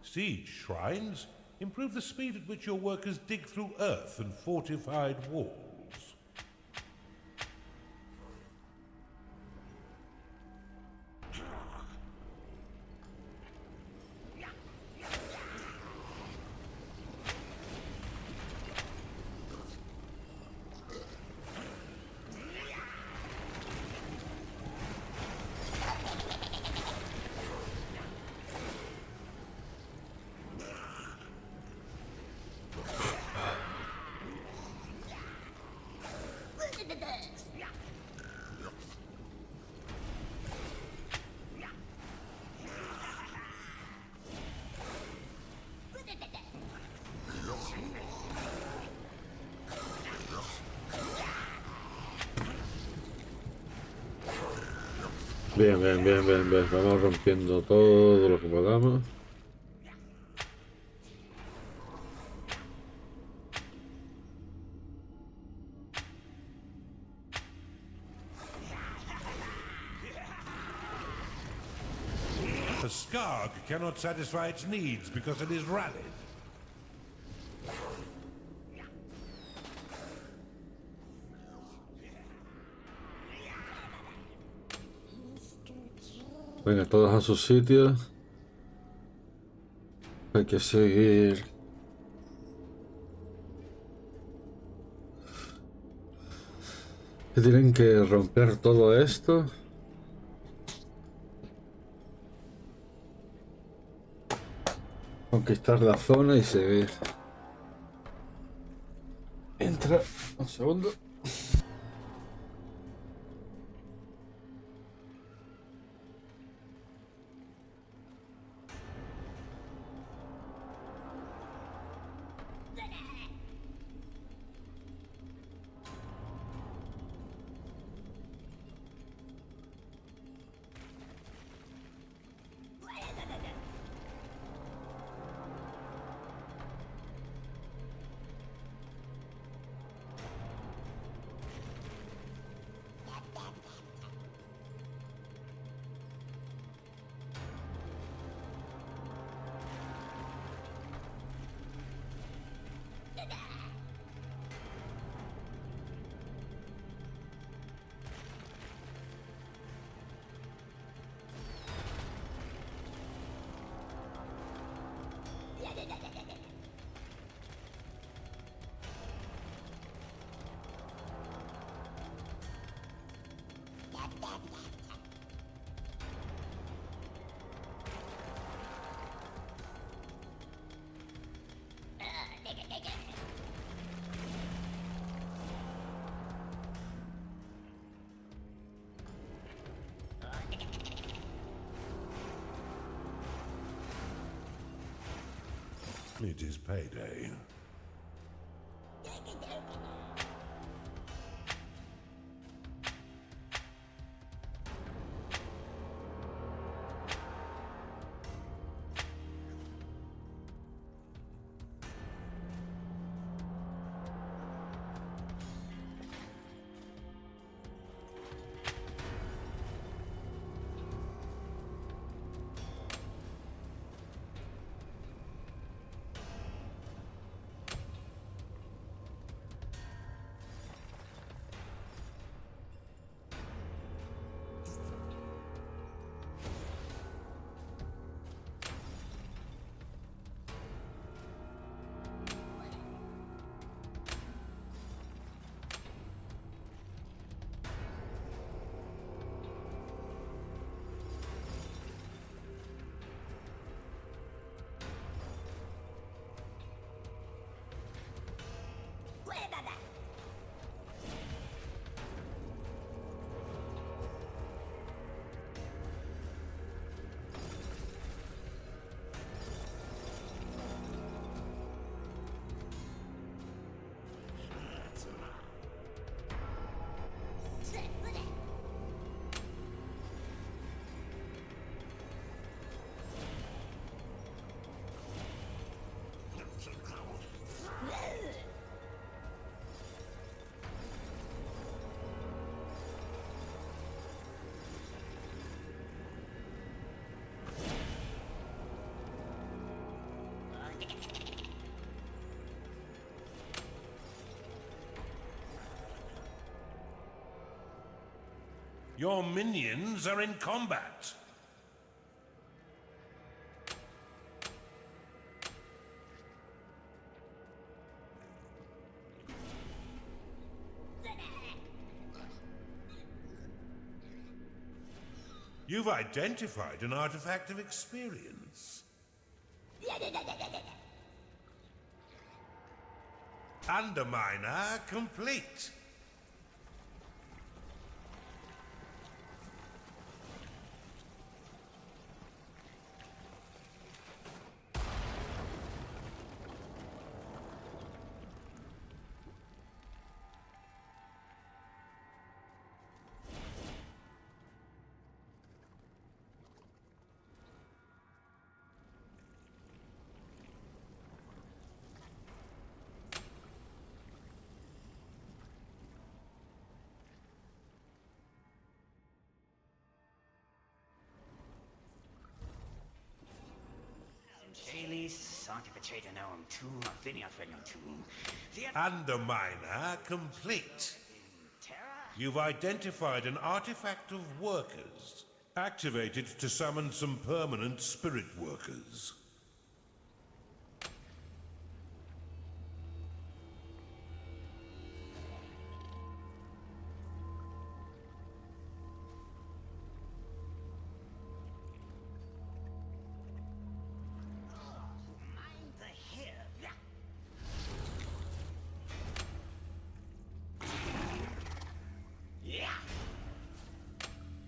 Siege shrines improve the speed at which your workers dig through earth and fortified walls. Bien, bien, bien, bien, bien. Vamos rompiendo todo lo que podamos. A Skarg cannot satisfy its needs because it is rallied. Venga, todos a sus sitios. Hay que seguir. Que tienen que romper todo esto. Conquistar la zona y seguir. Entra. Un segundo. It is payday. Your minions are in combat. You've identified an artifact of experience. Underminer complete. Underminer complete. You've identified an artifact of workers. Activate it to summon some permanent spirit workers.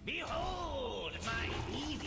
Behold my evil!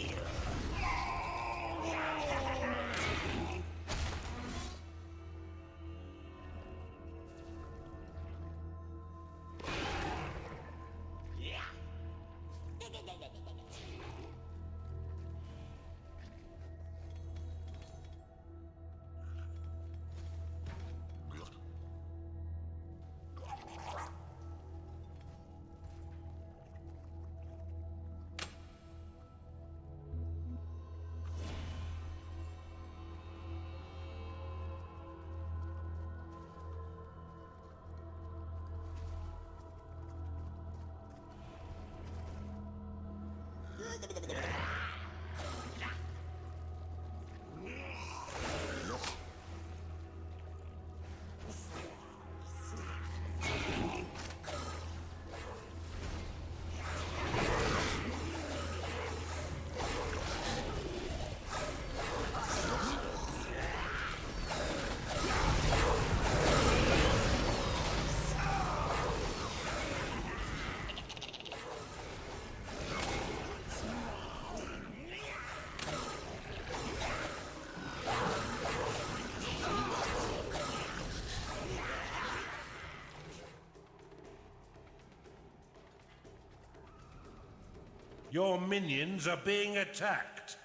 Your minions are being attacked.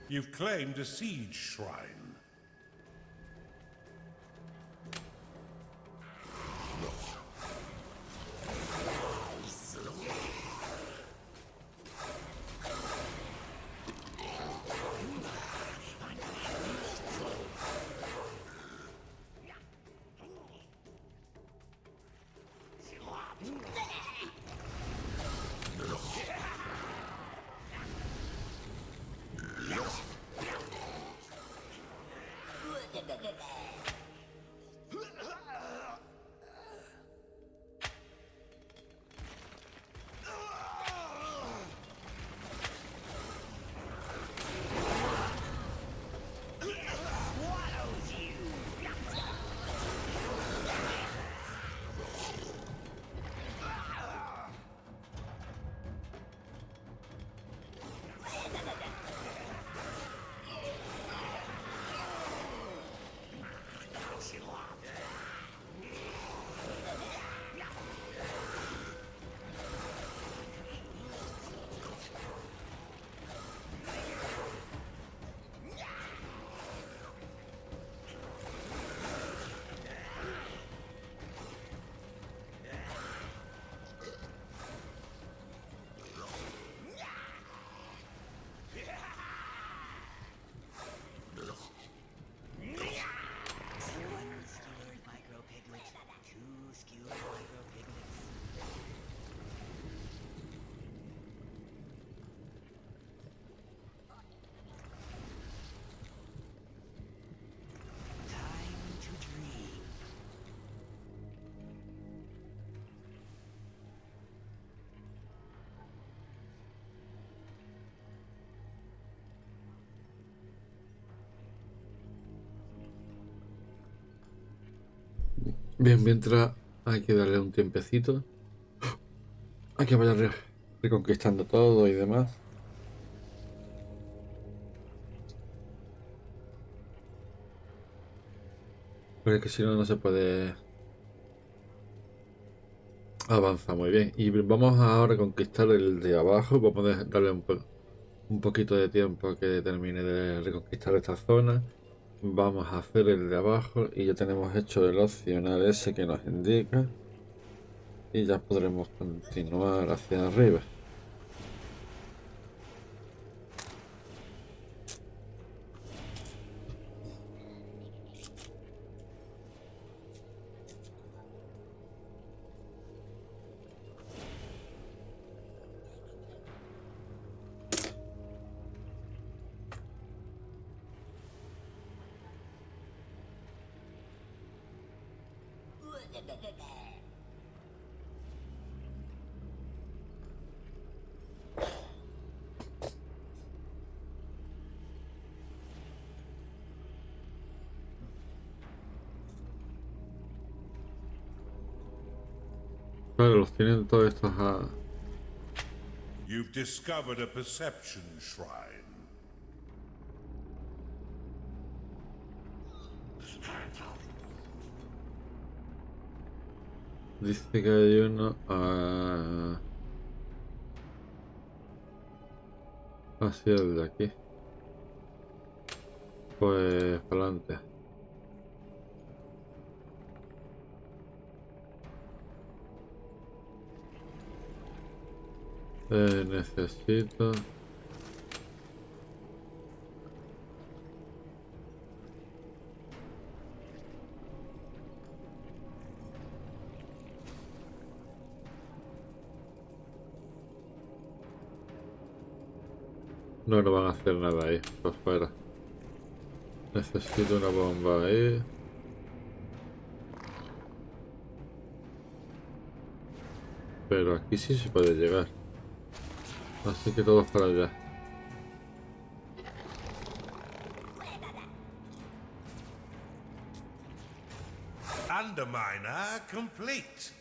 You've claimed a siege shrine. Bien, mientras hay que darle un tiempecito. Hay que vaya reconquistando todo y demás. Porque es que si no, no se puede avanzar muy bien. Y vamos ahora a conquistar el de abajo. Vamos a darle un poquito de tiempo a que termine de reconquistar esta zona. Vamos a hacer el de abajo y ya tenemos hecho el opcional ese que nos indica. Y ya podremos continuar hacia arriba. Claro, los tienen todos estos a... You've discovered a perception shrine. Dice que hay uno hacia el de aquí. Pues para adelante. Necesito... No, no van a hacer nada ahí, por fuera. Necesito una bomba ahí. Pero aquí sí se puede llegar. Así que todos para allá. Underminer complete.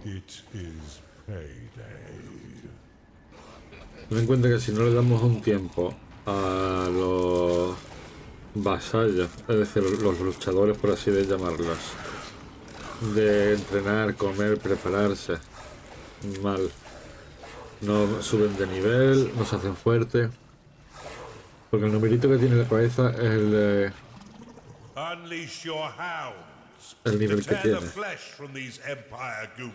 It is payday. Ten en cuenta que si no le damos un tiempo a los vasallos, es decir, los luchadores por así de llamarlos, de entrenar, comer, prepararse, mal. No suben de nivel, no se hacen fuertes. Porque el numerito que tiene en la cabeza es Unleash your hounds el to nivel que tear the tiene. flesh from these Empire goons.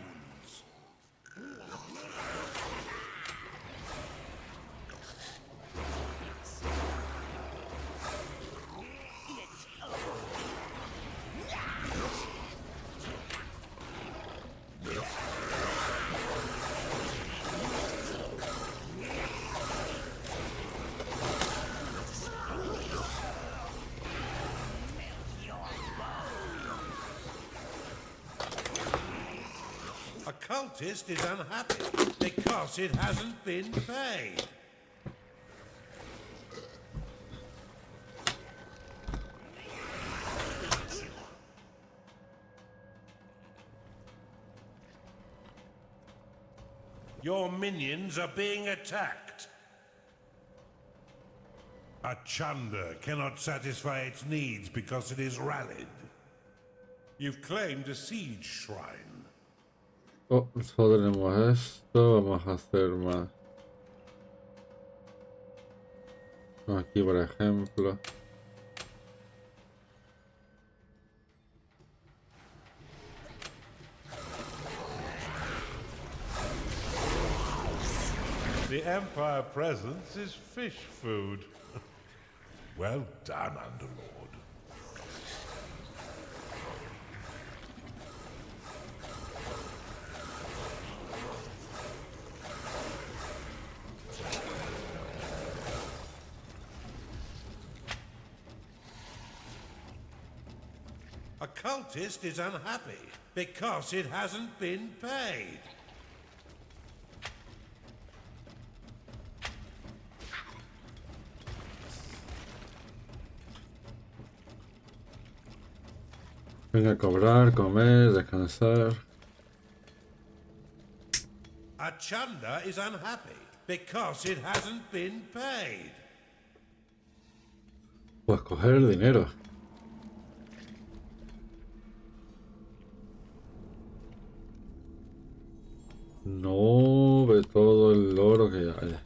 A cultist is unhappy because it hasn't been paid. Your minions are being attacked. A chunder cannot satisfy its needs because it is rallied. You've claimed a siege shrine. Oh, solo tenemos esto, vamos a hacer más. Aquí por ejemplo. The Empire presence is fish food. Well done, Underlord. A cultist is unhappy because it hasn't been paid. Venga a cobrar, comer, descansar. A chunder is unhappy because it hasn't been paid. Pues coger el dinero. No ve todo el oro que hay.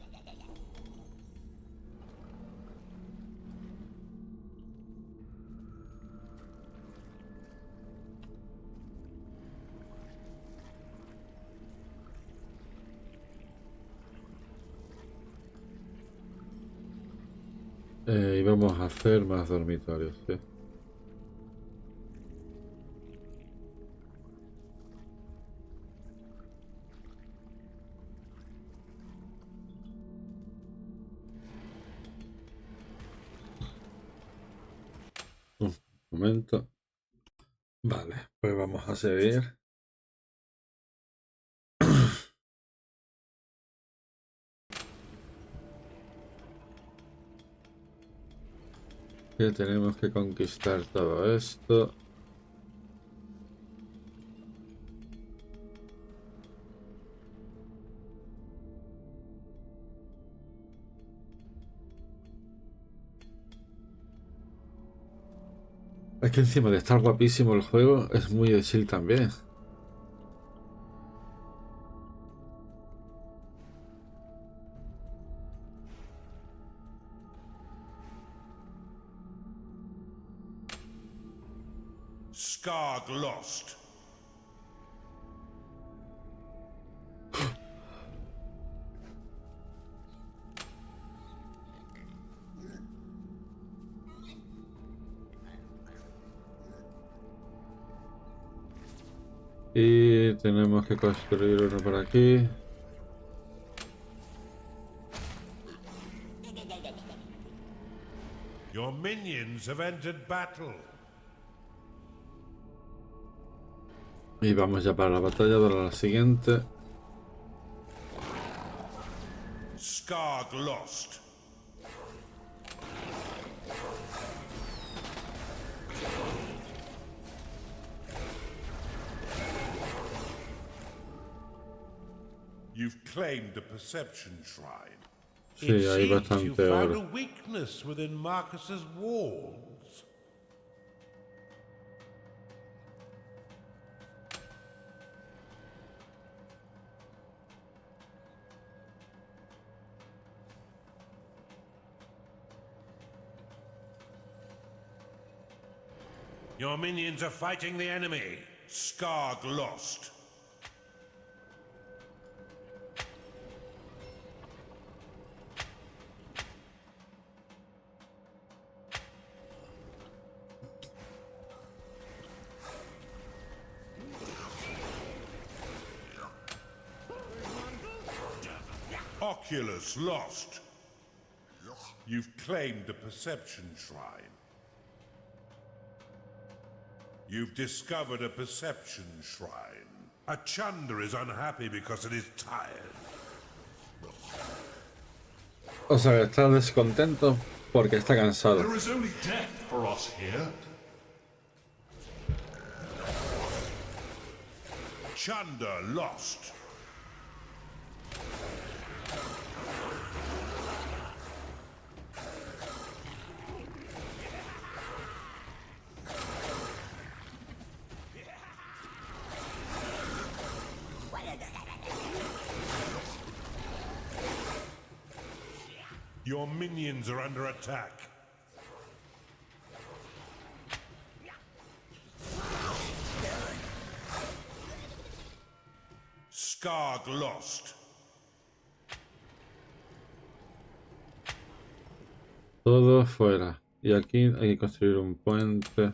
Y vamos a hacer más dormitorios, sí. Un momento. Vale, pues vamos a seguir. Que tenemos que conquistar todo esto. Es que encima de estar guapísimo el juego, es muy de chill también. Skarg lost. Y tenemos que construir uno por aquí. Your minions have entered battle. Y vamos ya para la batalla, para la siguiente. Skarg lost. You've claimed the perception shrine. Sí, hay You bastante found oro. a weakness within Marcus's walls. Your minions are fighting the enemy. Skarg lost. Oculus lost. You've claimed the perception shrine. You've discovered a perception shrine. A chunder is unhappy because it is tired. O sea, está descontento porque está cansado. There is only death for us here. Chunder lost. Your minions are under attack. Skarg lost. Todo fuera. Y aquí hay que construir un puente.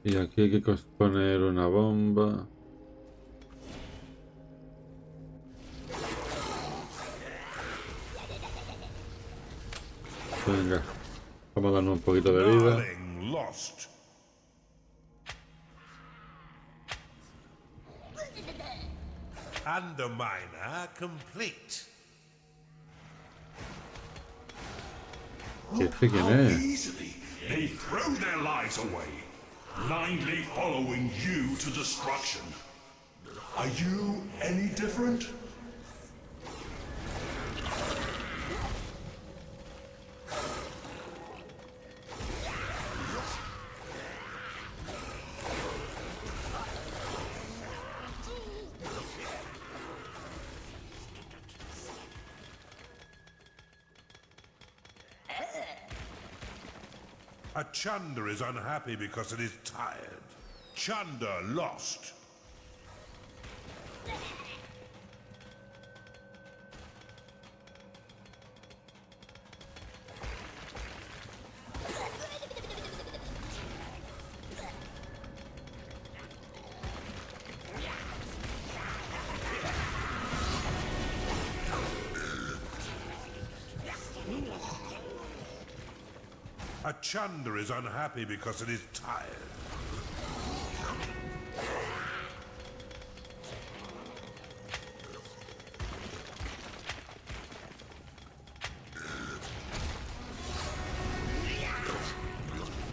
Y aquí hay que poner una bomba. Venga, vamos a darnos un poquito de vida. Darling lost. Underminer complete. ¿Este quién How es? easily they throw their lives away, blindly following you to destruction. Are you any different? A Chunder is unhappy because it is tired. Chunder lost. A Chunder is unhappy because it is tired.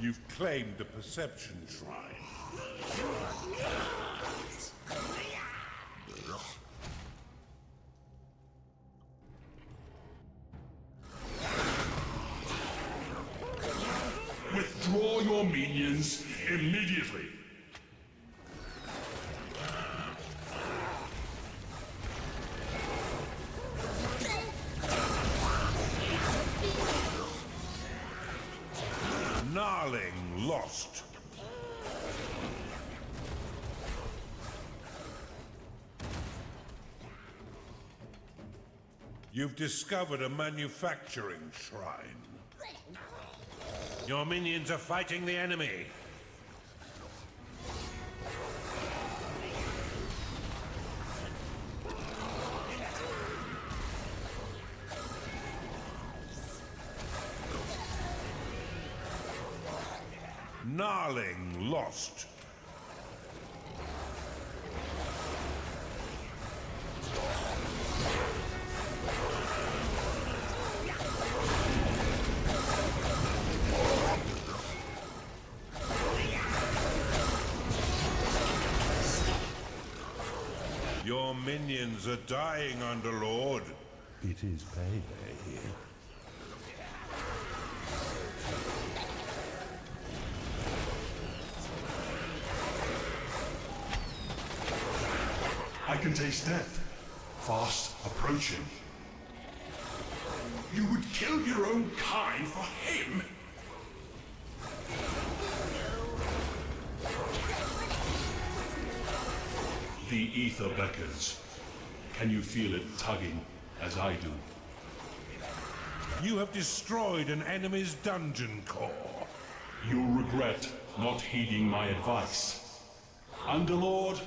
You've claimed the Perception Shrine. Withdraw your minions immediately. Gnarling lost. You've discovered a manufacturing shrine. Your minions are fighting the enemy. Gnarling lost. Your minions are dying, Underlord. It is payday. I can taste death, fast approaching. You would kill your own kind for him? The ether beckons. Can you feel it tugging as I do? You have destroyed an enemy's dungeon core. You'll regret not heeding my advice. Underlord,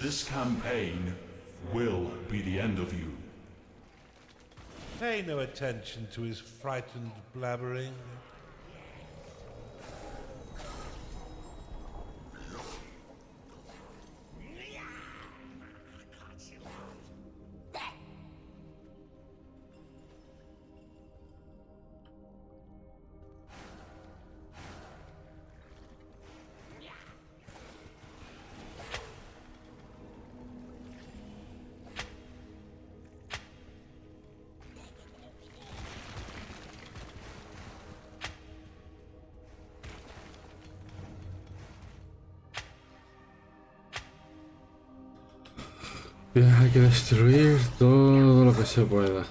this campaign will be the end of you. Pay no attention to his frightened blabbering. Hay que destruir todo lo que se pueda.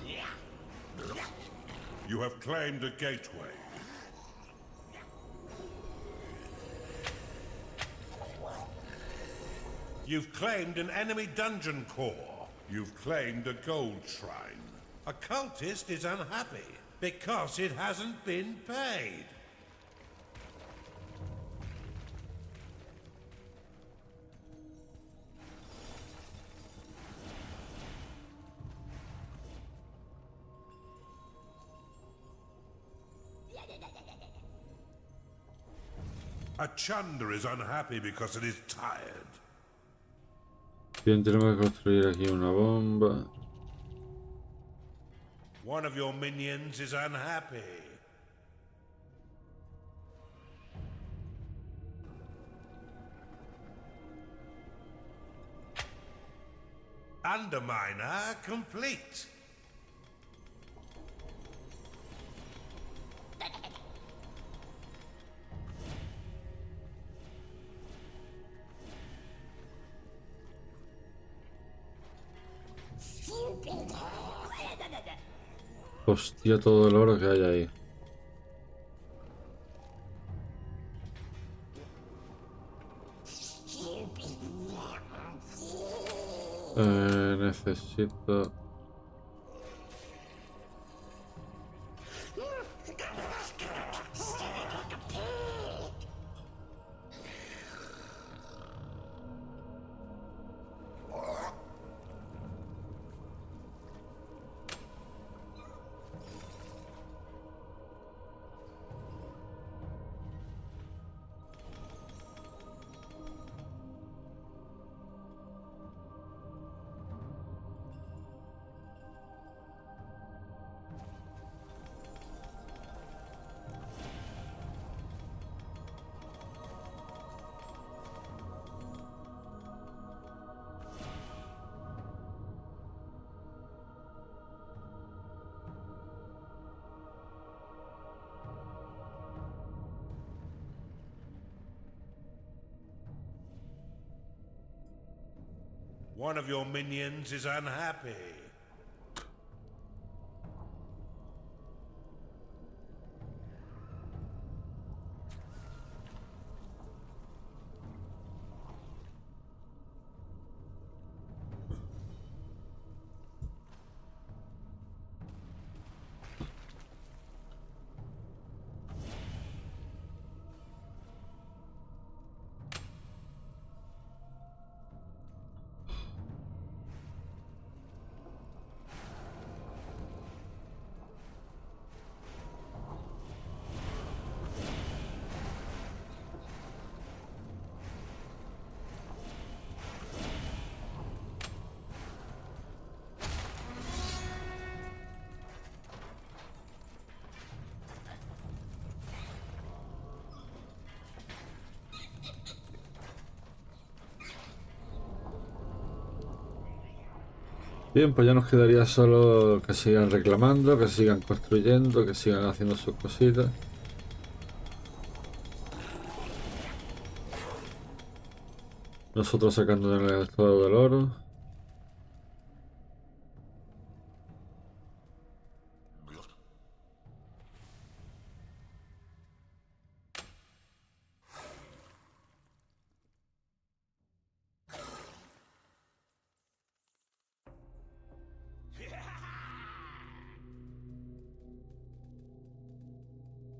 You have claimed a gateway. You've claimed an enemy dungeon core. You've claimed a gold shrine. A cultist is unhappy because it hasn't been paid. A Chunder is unhappy because it is tired. Bien, tenemos que construir aquí una bomba. One of your minions is unhappy. Underminer complete. Hostia, todo el oro que hay ahí. Necesito... One of your minions is unhappy. Bien, pues ya nos quedaría solo que sigan reclamando, que sigan construyendo, que sigan haciendo sus cositas. Nosotros sacando todo del oro.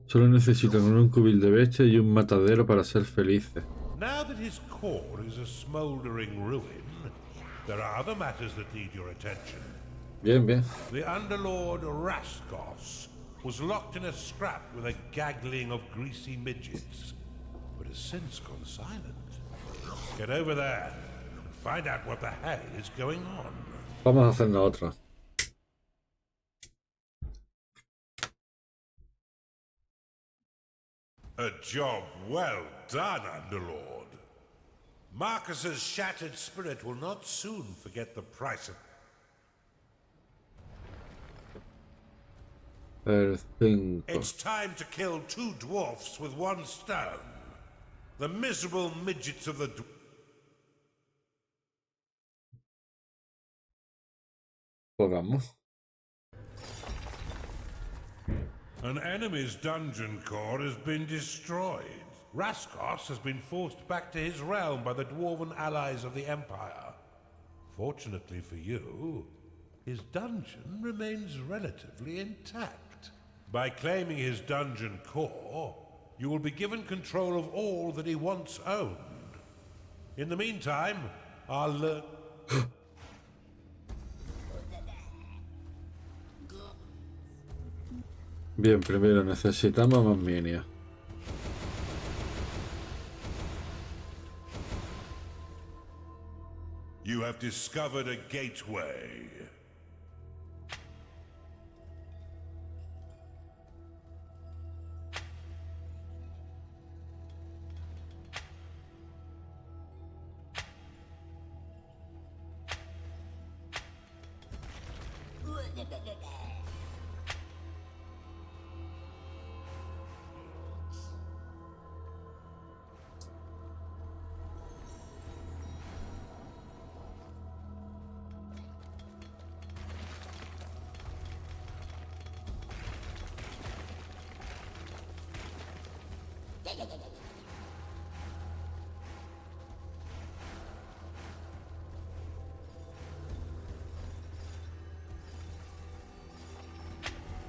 Solo necesitan un cubil de Brecha y un matadero para ser felices. Now that his core is a smoldering ruin, there are other matters that need your attention. Bien, bien. The Underlord Raskos was locked in a scrap with a gaggling of greasy midgets, but has since gone silent. Get over there and find out what the hell is going on. Vamos a hacernos otra. A job well done, Underlord. Marcus's shattered spirit will not soon forget the price of... El 5. It's time to kill two dwarfs with one stone. The miserable midgets of the... Pues vamos. An enemy's dungeon core has been destroyed. Raskos has been forced back to his realm by the dwarven allies of the Empire. Fortunately for you, his dungeon remains relatively intact. By claiming his dungeon core, you will be given control of all that he once owned. In the meantime, I'll learn... Bien, primero necesitamos más minions. You have discovered a gateway.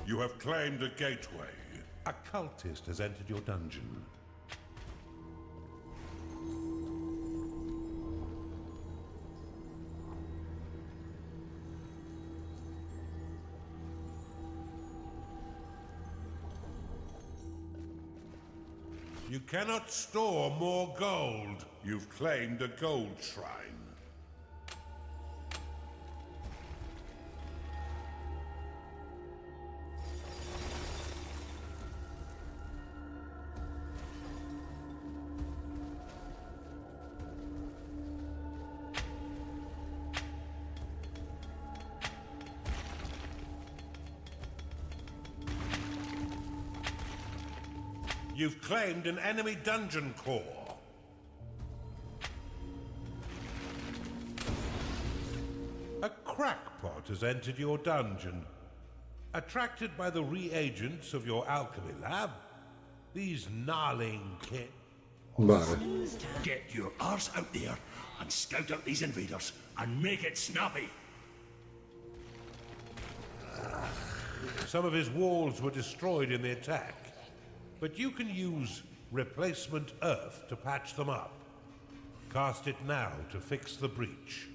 You have claimed a gateway. A cultist has entered your dungeon. You cannot store more gold. You've claimed a gold shrine. You've claimed an enemy dungeon core. A crackpot has entered your dungeon. Attracted by the reagents of your alchemy lab, these gnarling kit. Vale. Get your arse out there and scout out these invaders and make it snappy. Some of his walls were destroyed in the attack, but you can use replacement earth to patch them up. Cast it now to fix the breach.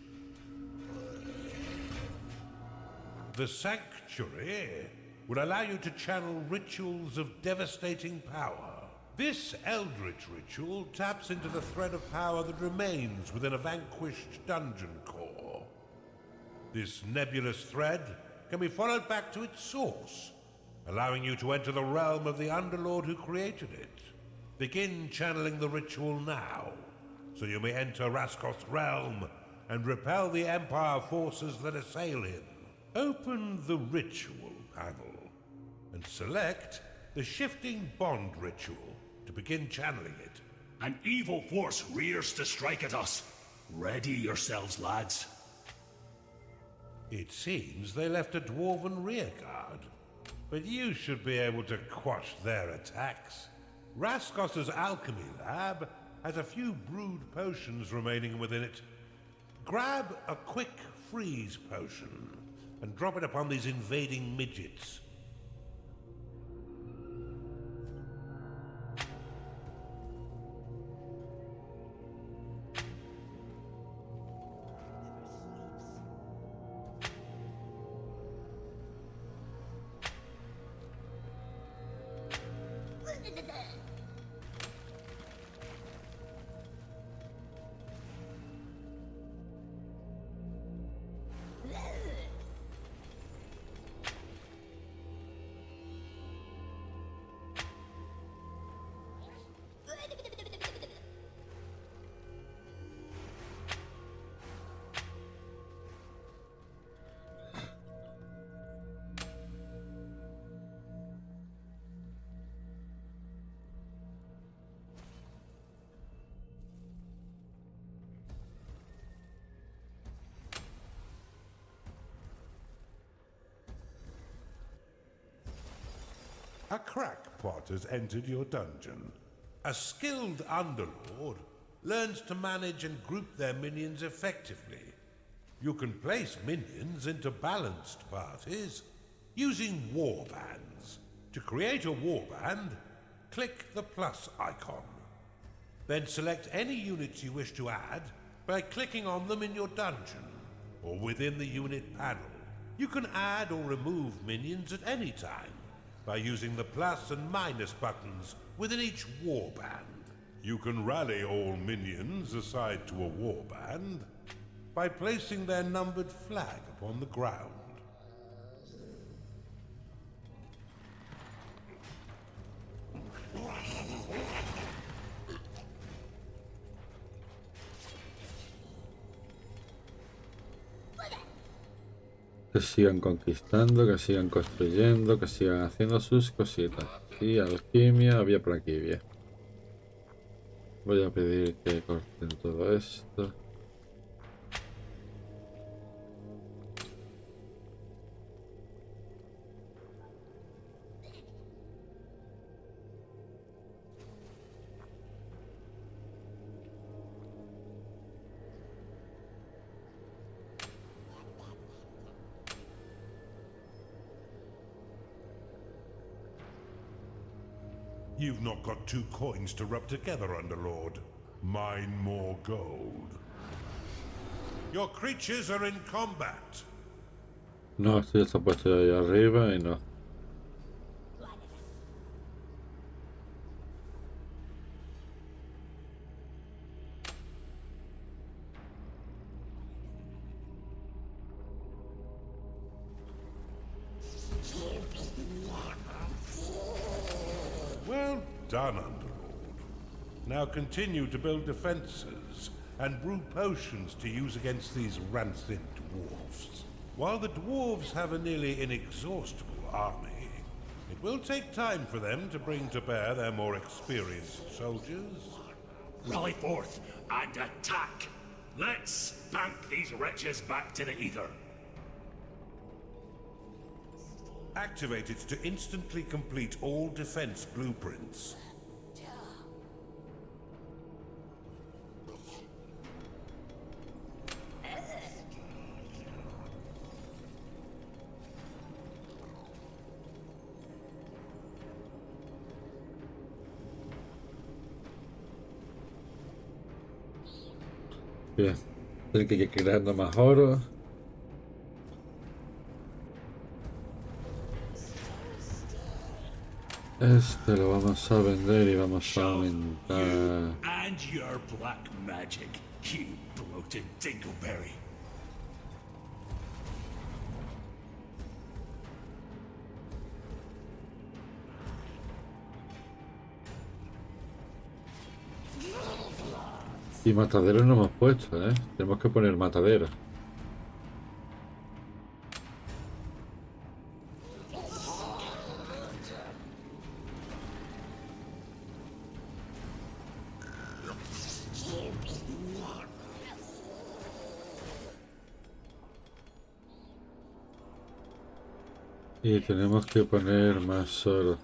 The Sanctuary will allow you to channel rituals of devastating power. This Eldritch ritual taps into the thread of power that remains within a vanquished dungeon core. This nebulous thread can be followed back to its source, allowing you to enter the realm of the Underlord who created it. Begin channeling the ritual now, so you may enter Raskoth's realm and repel the Empire forces that assail him. Open the Ritual panel and select the Shifting Bond Ritual to begin channeling it. An evil force rears to strike at us. Ready yourselves, lads. It seems they left a dwarven rearguard, but you should be able to quash their attacks. Raskoth's alchemy lab has a few brewed potions remaining within it. Grab a quick freeze potion and drop it upon these invading midgets. A crackpot has entered your dungeon. A skilled Underlord learns to manage and group their minions effectively. You can place minions into balanced parties using warbands. To create a warband, click the plus icon. Then select any units you wish to add by clicking on them in your dungeon or within the unit panel. You can add or remove minions at any time by using the plus and minus buttons within each warband. You can rally all minions assigned to a warband by placing their numbered flag upon the ground. Que sigan conquistando, que sigan construyendo, que sigan haciendo sus cositas. Y alquimia había por aquí, bien. Voy a pedir que corten todo esto. You've not got 2 coins to rub together, Underlord. Mine more gold. Your creatures are in combat. No, esto ya está puesto ahí arriba y no. Well done, Underlord. Now continue to build defenses and brew potions to use against these rancid dwarfs. While the dwarves have a nearly inexhaustible army, it will take time for them to bring to bear their more experienced soldiers. Rally forth and attack! Let's spank these wretches back to the ether. Activate it to instantly complete all defense blueprints. Bien. Tiene que ir creando más oro. Este lo vamos a vender y vamos a aumentar. And your black magic, you bloated dingleberry. Y mataderos no hemos puesto, ¿eh? Tenemos que poner mataderos. Y tenemos que poner más oro.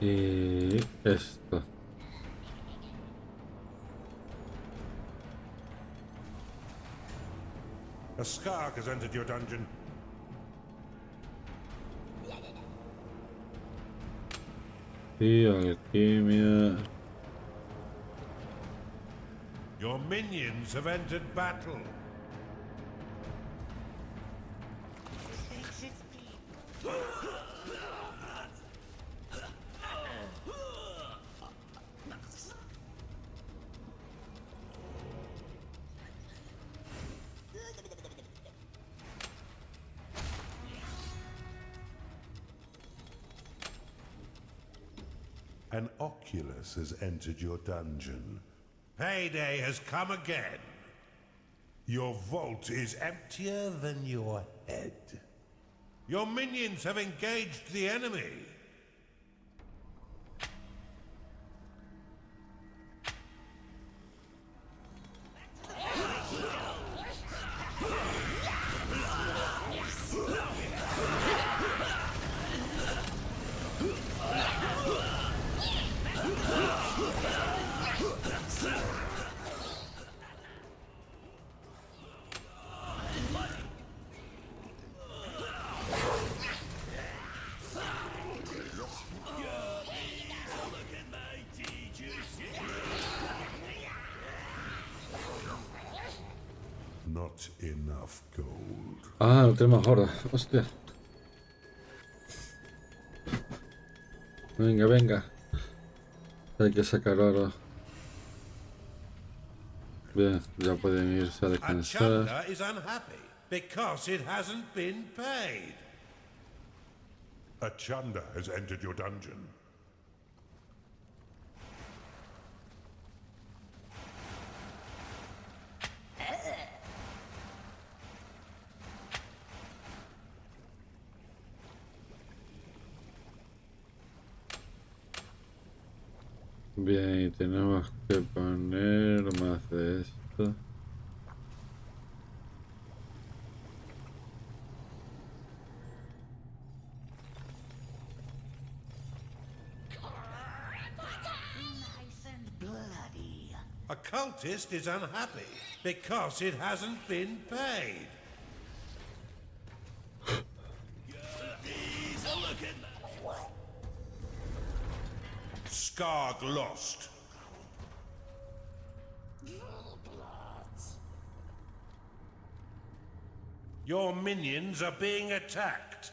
Y esto. A skark has entered your dungeon. Y alquimia. Your minions have entered battle. An Oculus has entered your dungeon. Payday has come again. Your vault is emptier than your head. Your minions have engaged the enemy. not enough gold. Ah, no tenemos ahora. Hostia. Venga, venga. Hay que sacar oro. Bien, ya pueden irse a descansar. Achanda is unhappy because it hasn't been paid. Achanda has entered your dungeon. Bien, y tenemos que poner más de esto. Nice and bloody. A cultist is unhappy because it hasn't been paid. Skarg lost. Your minions are being attacked.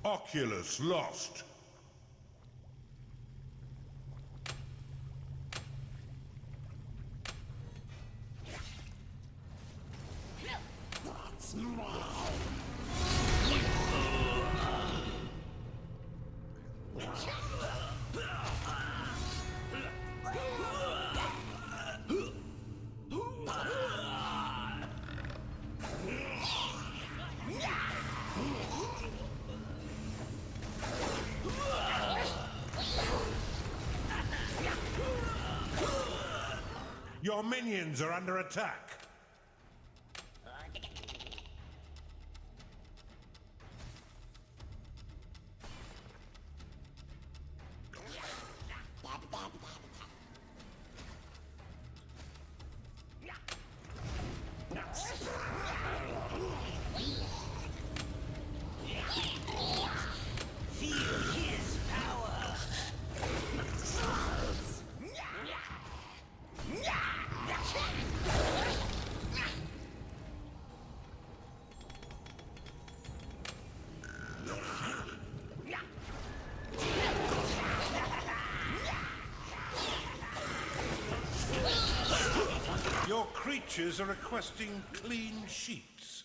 Oculus lost. Your minions are under attack. Your creatures are requesting clean sheets.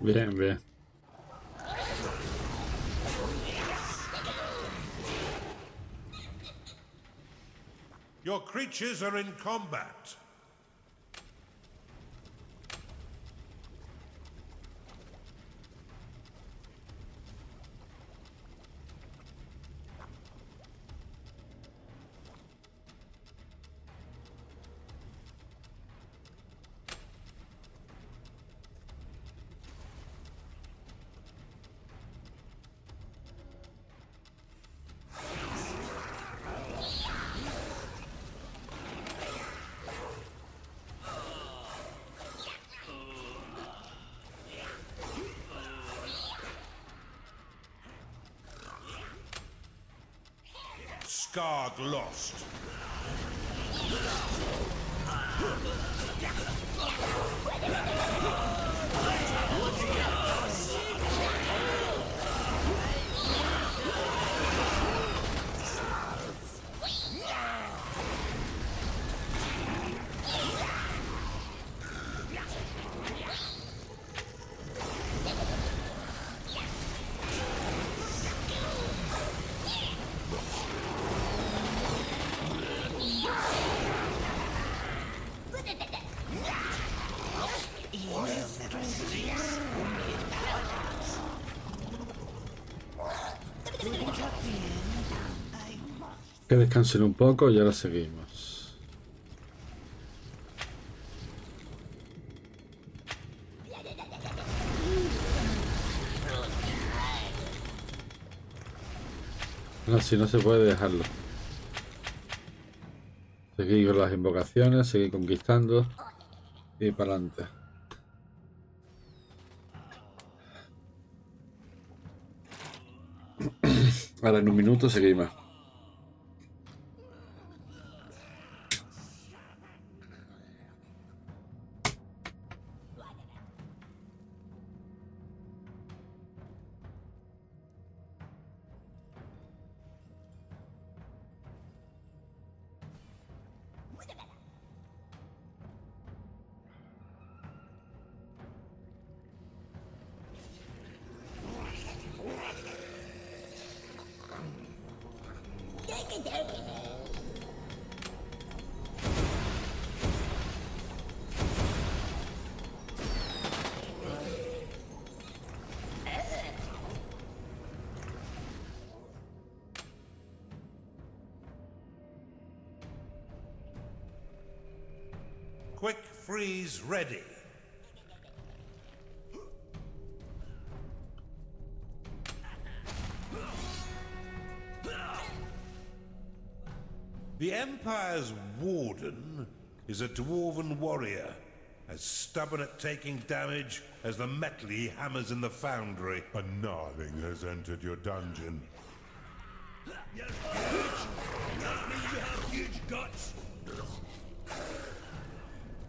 Bien, bien. Your creatures are in combat. Skarg lost. Que descansen un poco y ahora seguimos. Así no se puede dejarlo. Seguir con las invocaciones, seguir conquistando y para adelante. Ahora en un minuto seguimos. Quick freeze ready. The Empire's warden is a dwarven warrior, as stubborn at taking damage as the metal he hammers in the foundry. A gnarling has entered your dungeon. You're huge! That means you have huge guts!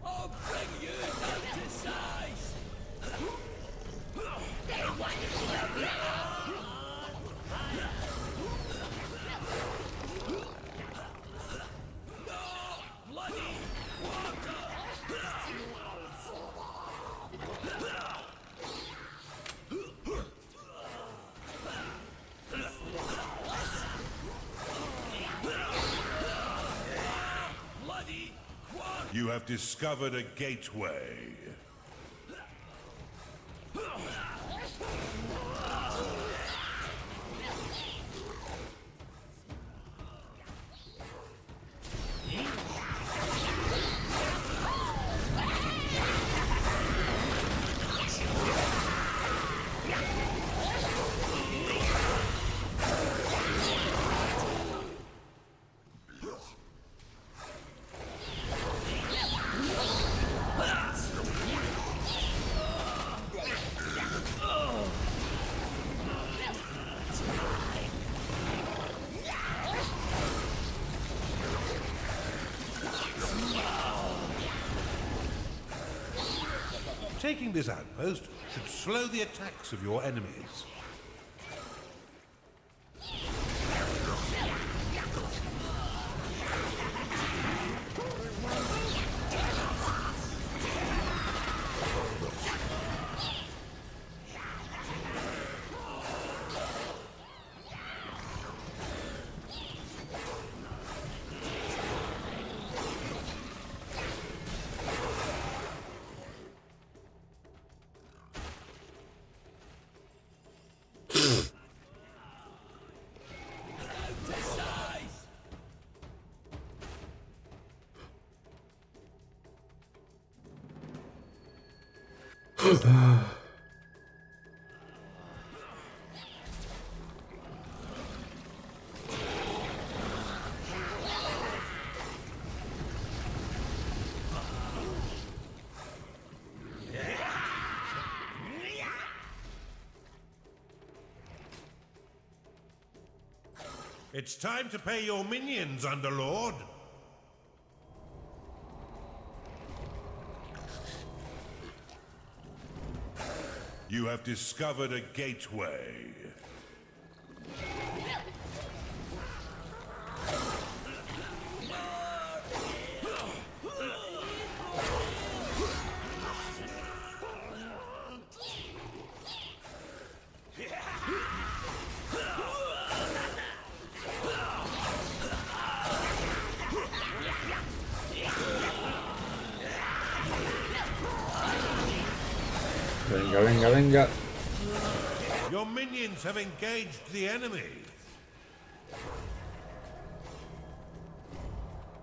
I'll bring you down to size! They want you bloody water! You have discovered a gateway. Taking this outpost should slow the attacks of your enemies. It's time to pay your minions, Underlord. You have discovered a gateway. Venga, venga, venga. Your minions have engaged the enemy.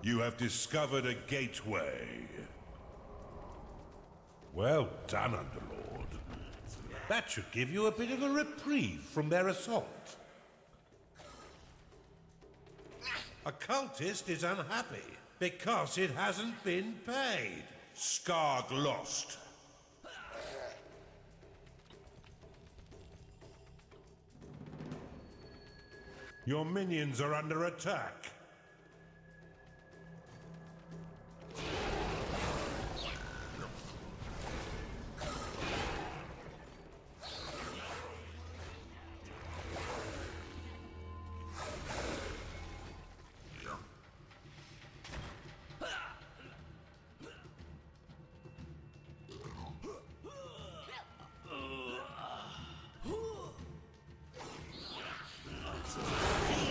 You have discovered a gateway. Well done, Underlord. That should give you a bit of a reprieve from their assault. A cultist is unhappy because it hasn't been paid. Skarg lost. Your minions are under attack.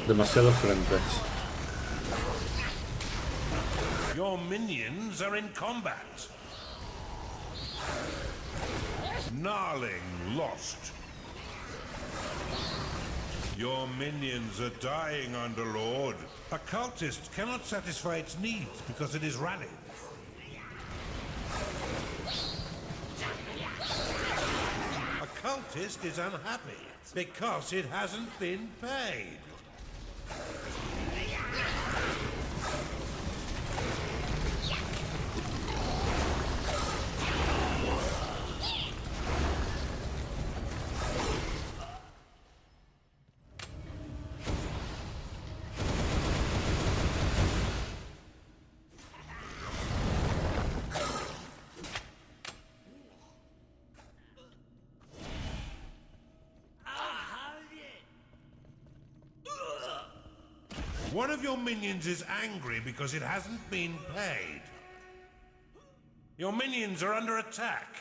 Demasiados frentes. Your minions are in combat. Gnarling lost. Your minions are dying, Underlord. A cultist cannot satisfy its needs because it is rallied. A cultist is unhappy because it hasn't been paid. One of your minions is angry because it hasn't been paid. Your minions are under attack.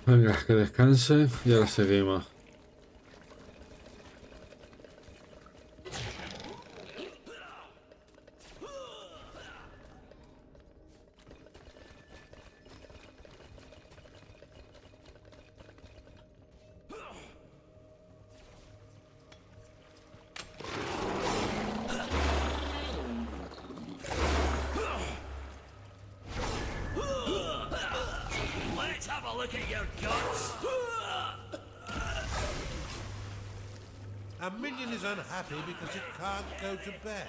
Venga, que descanse y ahora seguimos. Let's have a look at your guts. A minion is unhappy because it can't go to bed.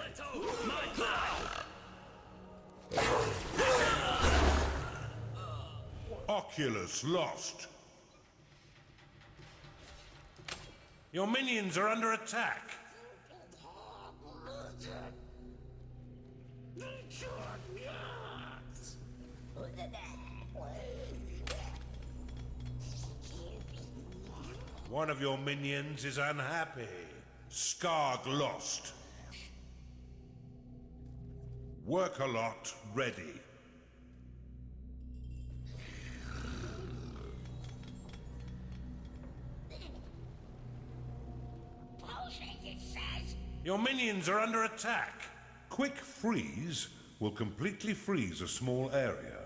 Oculus lost. Your minions are under attack. One of your minions is unhappy. Skarg lost. Work-a-lot ready. Your minions are under attack. Quick freeze will completely freeze a small area.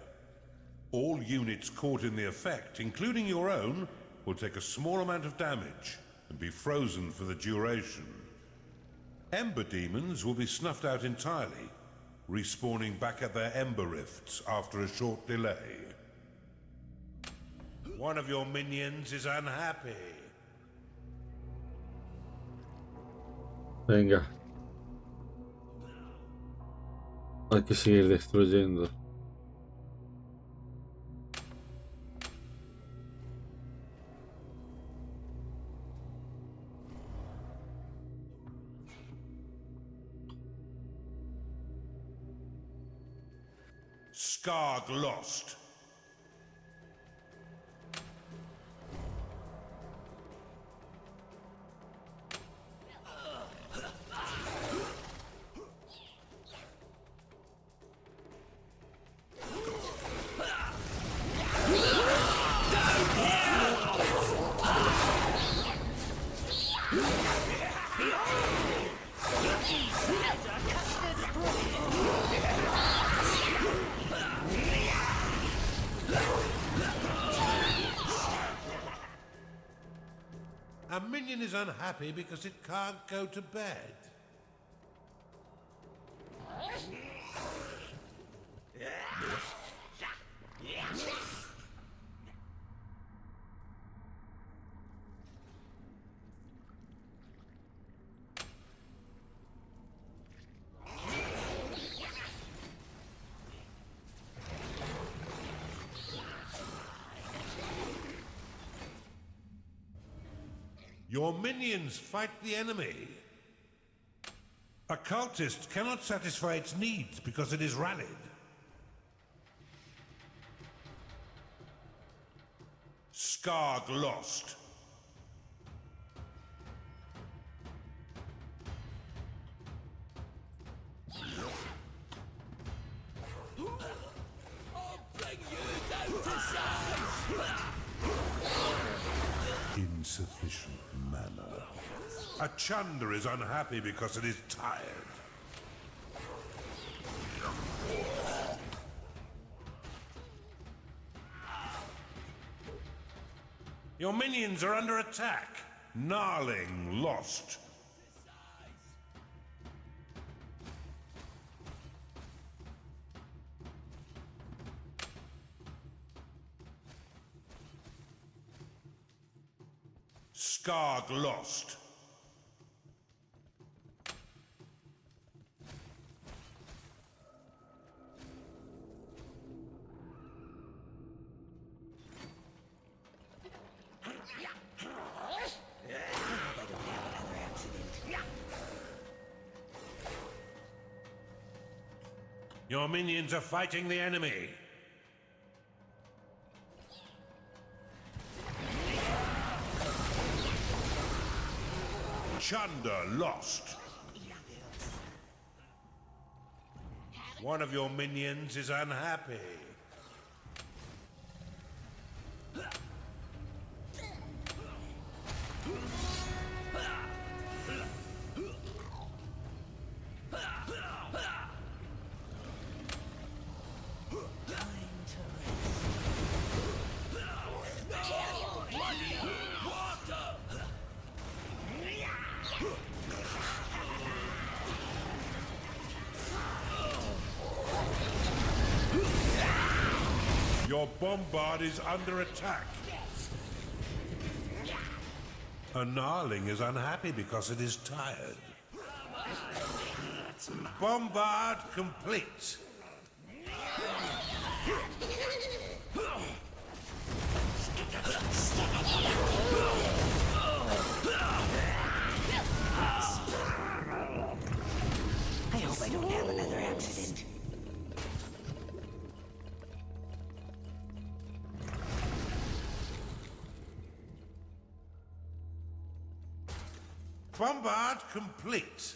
All units caught in the effect, including your own, will take a small amount of damage and be frozen for the duration. Ember demons will be snuffed out entirely, respawning back at their ember rifts after a short delay. One of your minions is unhappy. Venga. Hay que seguir destruyendo. Skarg lost. A minion is unhappy because it can't go to bed. Your minions fight the enemy. A cultist cannot satisfy its needs because it is rallied. Skarg lost. Insufficient mana. A Chunder is unhappy because it is tired. Your minions are under attack. Gnarling lost. Skarg lost. Your minions are fighting the enemy. Chunder lost. One of your minions is unhappy. Your bombard is under attack. A gnarling is unhappy because it is tired. Bombard complete. I hope I don't have another accident. Bombard complete.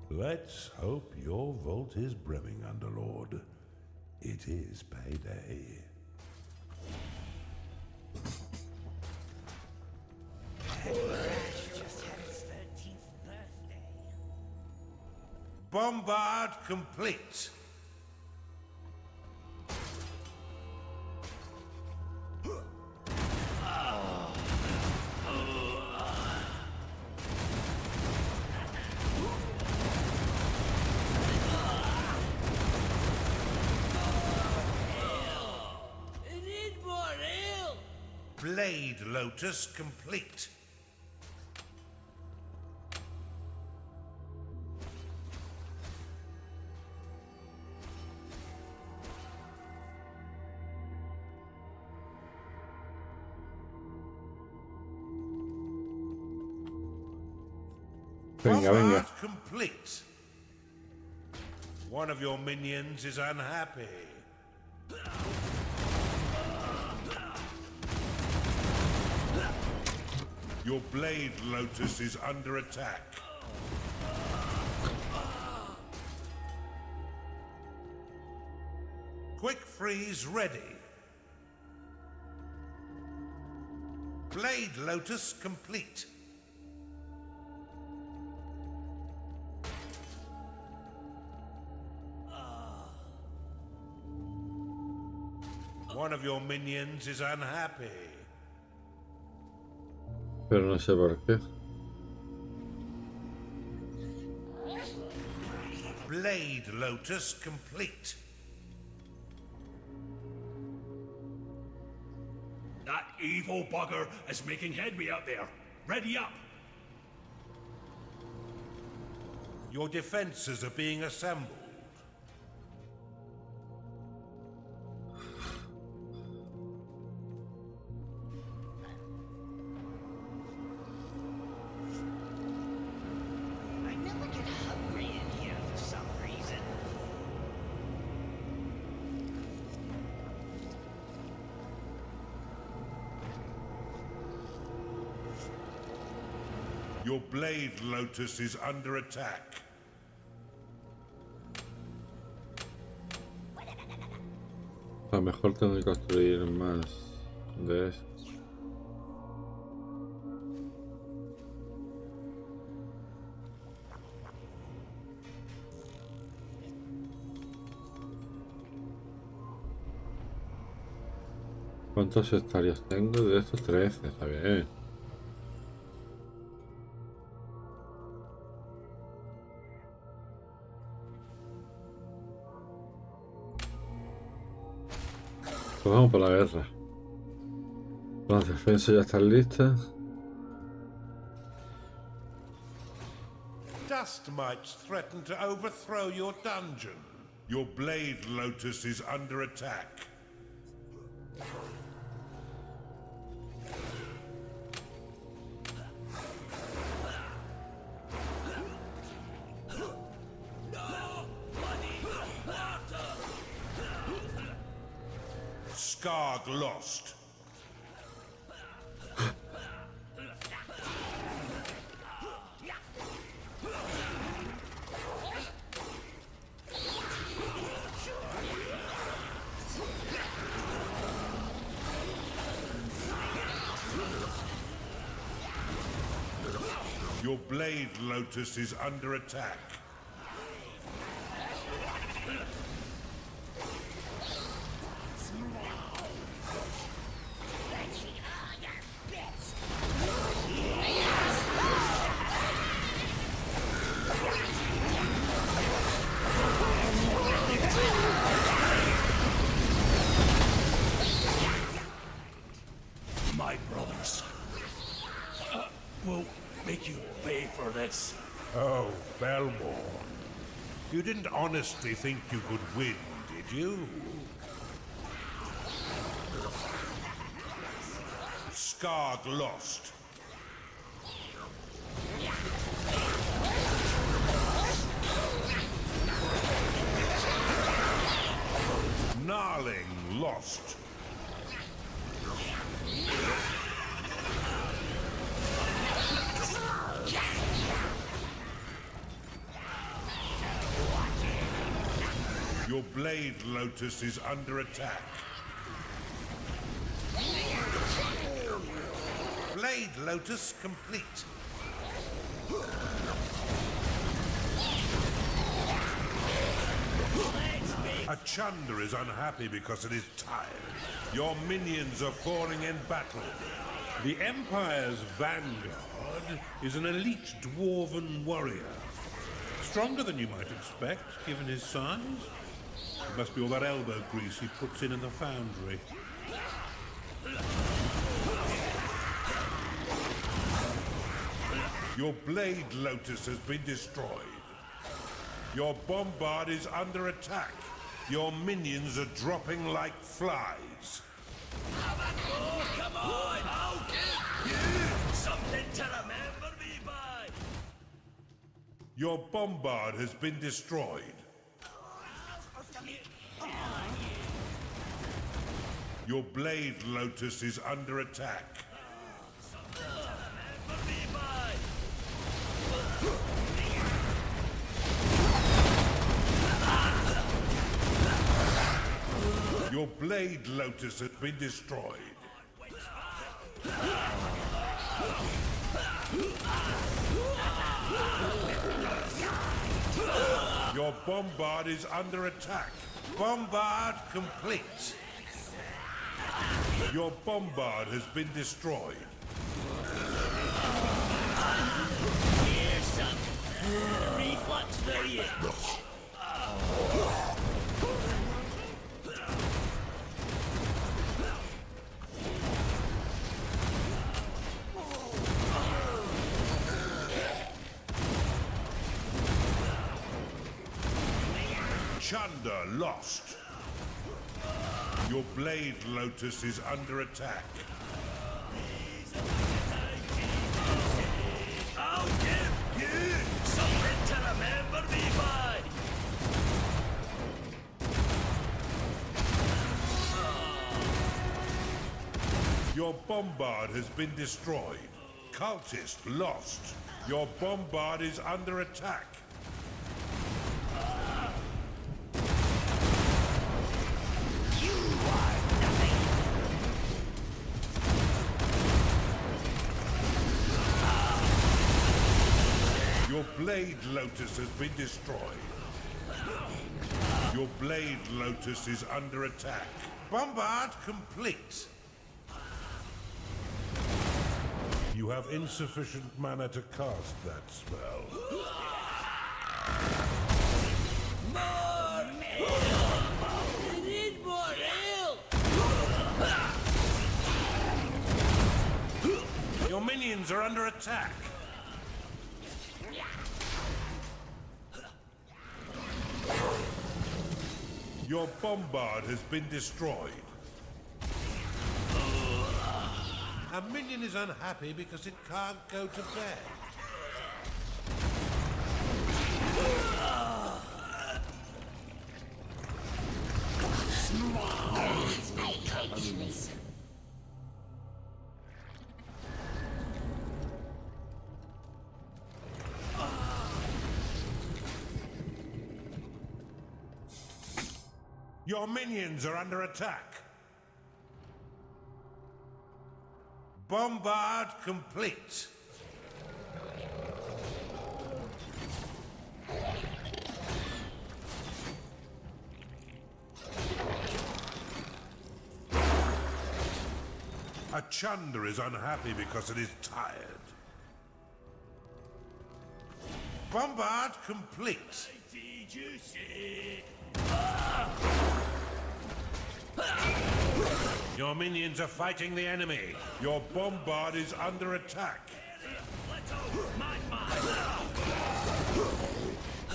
Let's hope your vault is brimming, Underlord. It is payday. Just had its 13th birthday. Bombard complete. Blade Lotus complete. Venga, Bombard venga. complete. One of your minions is unhappy. Your Blade Lotus is under attack. Quick freeze ready. Blade Lotus complete. One of your minions is unhappy. Pero no sé por qué. Blade Lotus complete. That evil bugger is making headway out there. Ready up! Your defenses are being assembled. I never get hungry in here for some reason. Your Blade Lotus is under attack. A lo mejor tengo que construir más de eso. ¿Cuántos hectáreas tengo? De estos 13, está bien. Pues vamos por la guerra. Las defensas ya están listas. Dust mites threaten to overthrow your dungeon. Your Blade Lotus is under attack. Skarg lost. Your Blade Lotus is under attack. My brothers will make you pay for this. Oh, Belmore. You didn't honestly think you could win, did you? Skarg lost. Gnarling lost. Your Blade Lotus is under attack. Blade Lotus complete. A Chunder is unhappy because it is tired. Your minions are falling in battle. The Empire's vanguard is an elite dwarven warrior. Stronger than you might expect, given his size. It must be all that elbow grease he puts in the foundry. Your Blade Lotus has been destroyed. Your Bombard is under attack. Your minions are dropping like flies. Oh, come on! I'll give you something to remember me by! Your Bombard has been destroyed. Your Blade Lotus is under attack. Your Blade Lotus has been destroyed. Your bombard is under attack. Bombard complete. Your bombard has been destroyed. Here, son. Reflux for you. Chunder lost. Your blade lotus is under attack. I'll give you something to remember me by. Your bombard has been destroyed. Cultist lost. Your bombard is under attack. Your blade lotus has been destroyed. Your blade lotus is under attack. Bombard complete. You have insufficient mana to cast that spell. More ale! We need more ale! Your minions are under attack. Your bombard has been destroyed. A minion is unhappy because it can't go to bed. Your minions are under attack. Bombard complete. A Chunder is unhappy because it is tired. Bombard complete. Did you see? Your minions are fighting the enemy. Your bombard is under attack.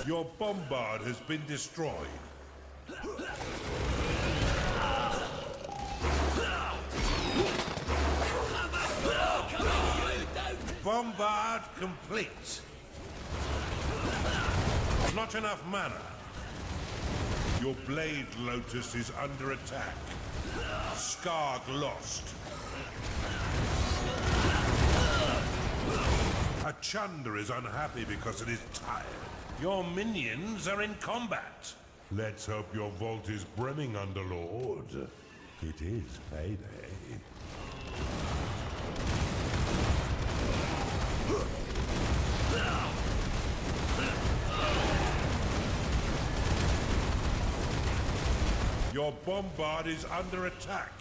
Your bombard has been destroyed. Bombard complete. Not enough mana. Your blade lotus is under attack. Skarg lost. A Chunder is unhappy because it is tired. Your minions are in combat. Let's hope your vault is brimming, Underlord. It is payday. Your bombard is under attack.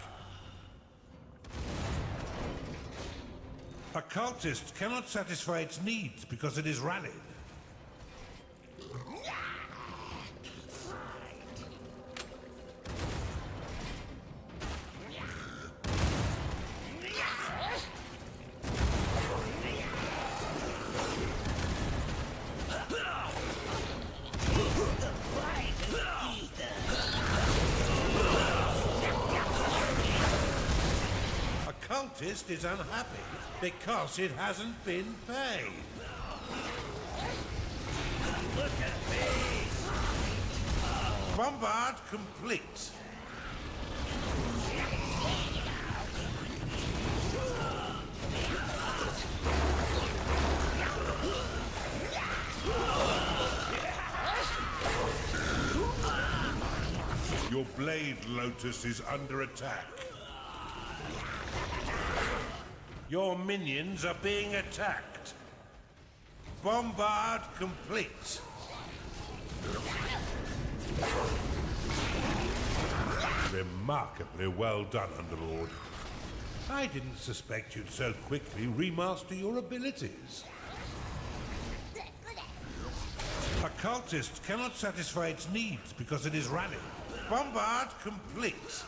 A cultist cannot satisfy its needs because it is rallied. Cultist is unhappy because it hasn't been paid. Look at me! Bombard complete. Your blade lotus is under attack. Your minions are being attacked. Bombard complete. Remarkably well done, Underlord. I didn't suspect you'd so quickly remaster your abilities. A cultist cannot satisfy its needs because it is rallied. Bombard complete.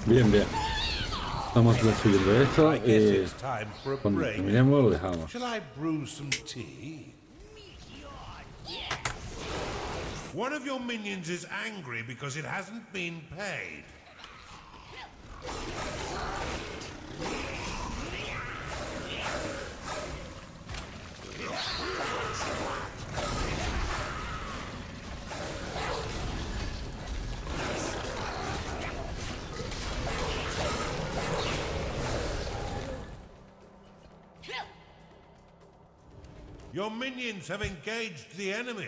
Bien, bien. Vamos destruyendo esto I guess y it's time for a cuando break. terminemos lo dejamos. Shall I brew some tea? One of your minions is angry because it hasn't been paid. Your minions have engaged the enemy.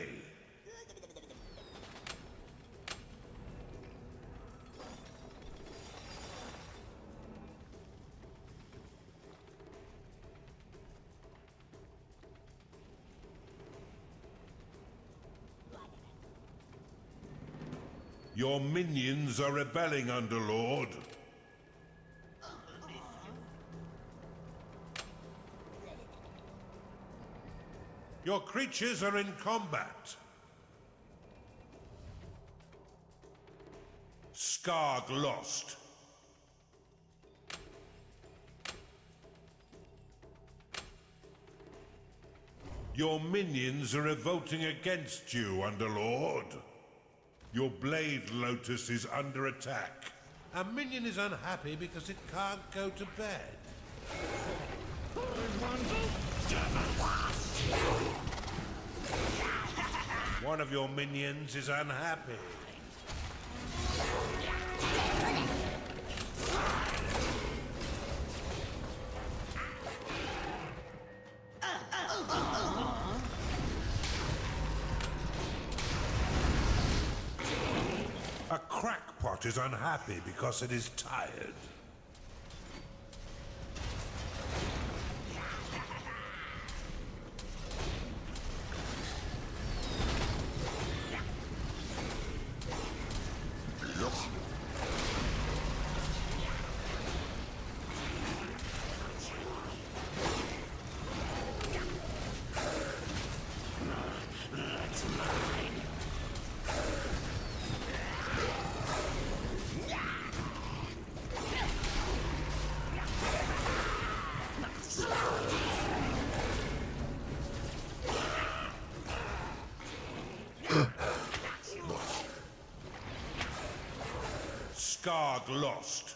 Your minions are rebelling, Underlord. Your creatures are in combat. Skarg lost. Your minions are revolting against you, Underlord. Your Blade Lotus is under attack. A minion is unhappy because it can't go to bed. One of your minions is unhappy. A crackpot is unhappy because it is tired. Skarg lost.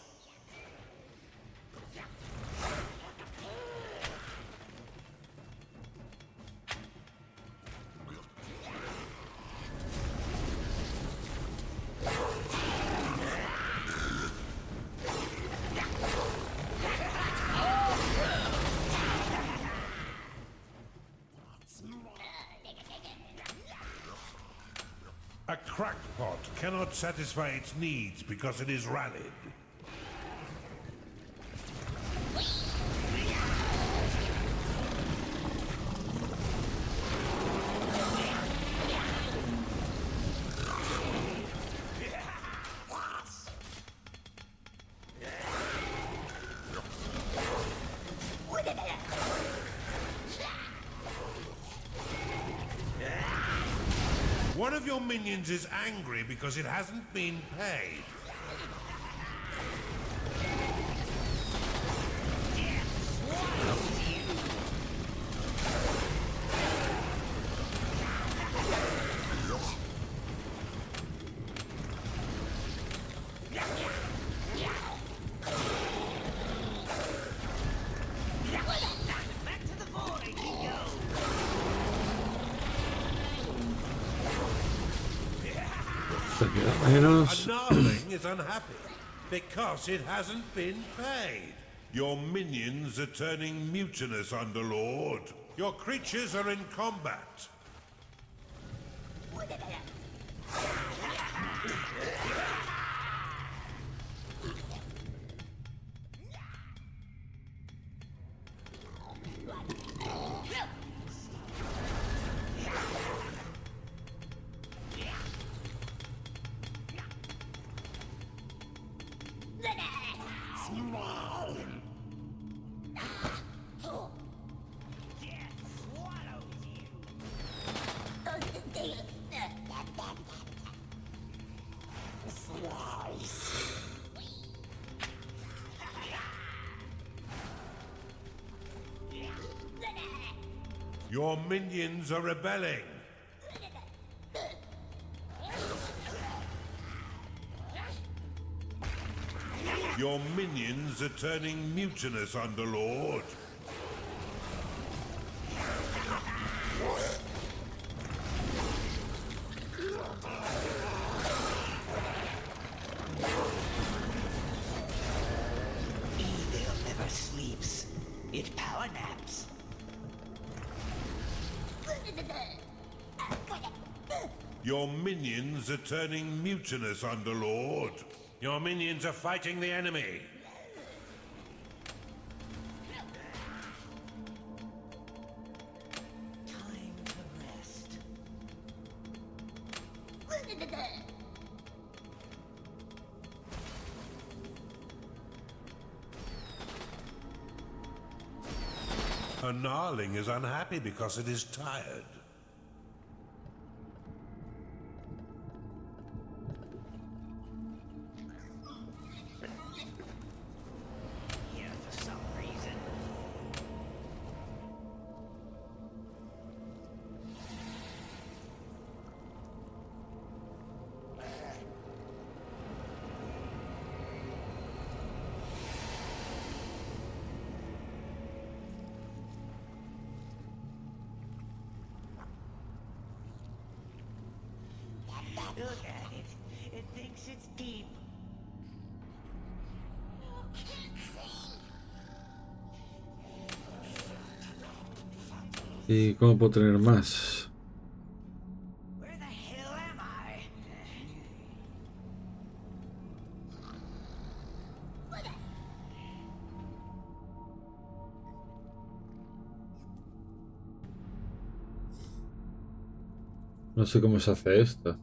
A crackpot cannot satisfy its needs because it is rallied. One of your minions is angry because it hasn't been paid. Back to the void we go. Menos. Gnarling is unhappy because it hasn't been paid. Your minions are turning mutinous, Underlord. Your creatures are in combat. Your minions are rebelling. Your minions are turning mutinous, Underlord. Evil never sleeps. It power naps. Your minions are turning mutinous, Underlord. Your minions are fighting the enemy. Time to rest. A gnarling is unhappy because it is tired. Here for some reason. Look at it. It thinks it's deep. ¿Y cómo puedo tener más? Where the hell am I? No sé cómo se hace esto.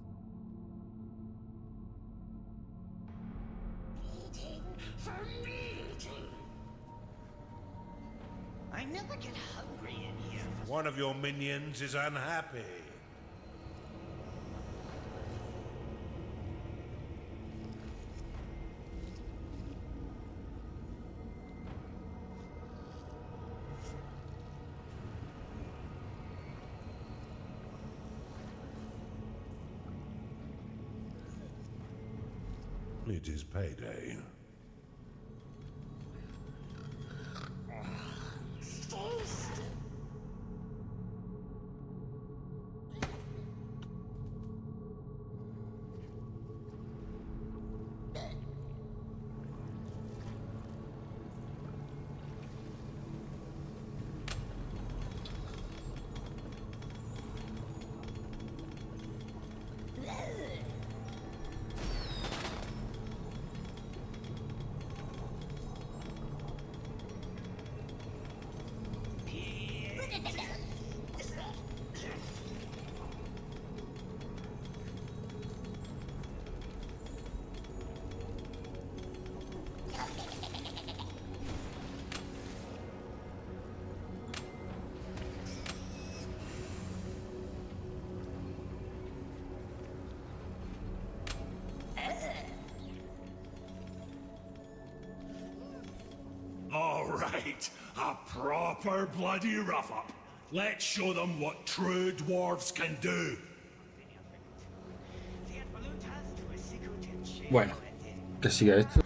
I never get hungry in here. One of your minions is unhappy. It is payday. All right, a proper bloody rough-up. Let's show them what true dwarves can do. Bueno, que siga esto.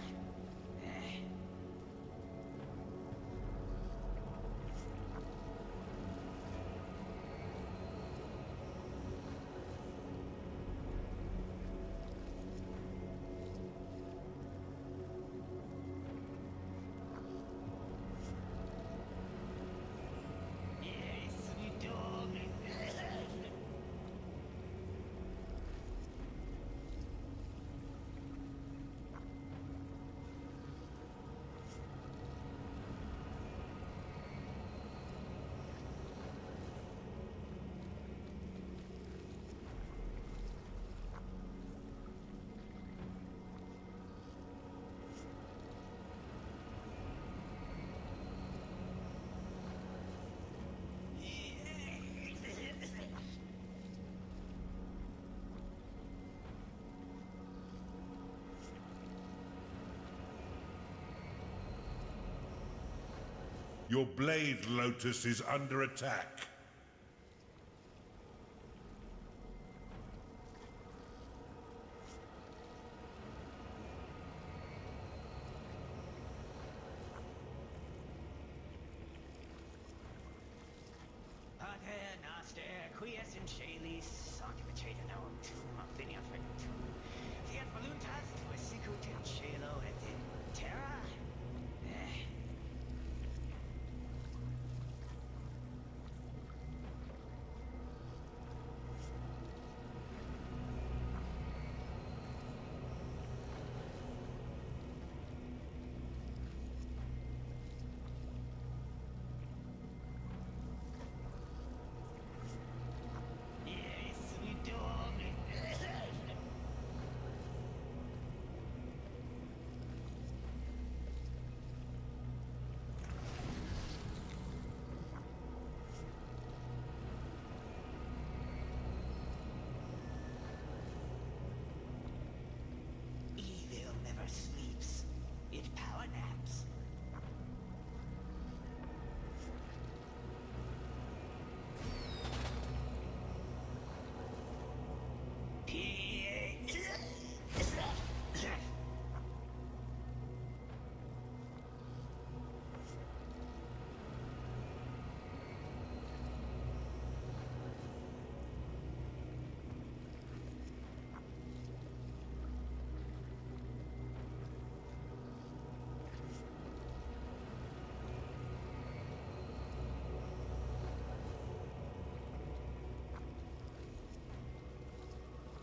Your blade, Lotus, is under attack. Pater noster, quies in caelis, sanctificata nomen tuum, venia fecum tuum, fiat voluntas tua sicut in caelo et in terra. Yes, we do. Evil never sleeps. It power naps.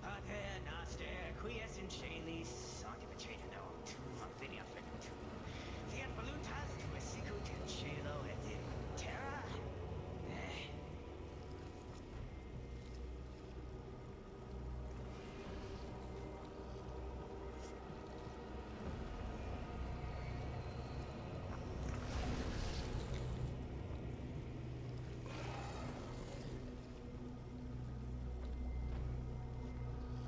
Pater noster, quies in caelis, sanctificata nomen tuum, venia fecum tuum, fiat voluntas tua sicut in caelo et in terra.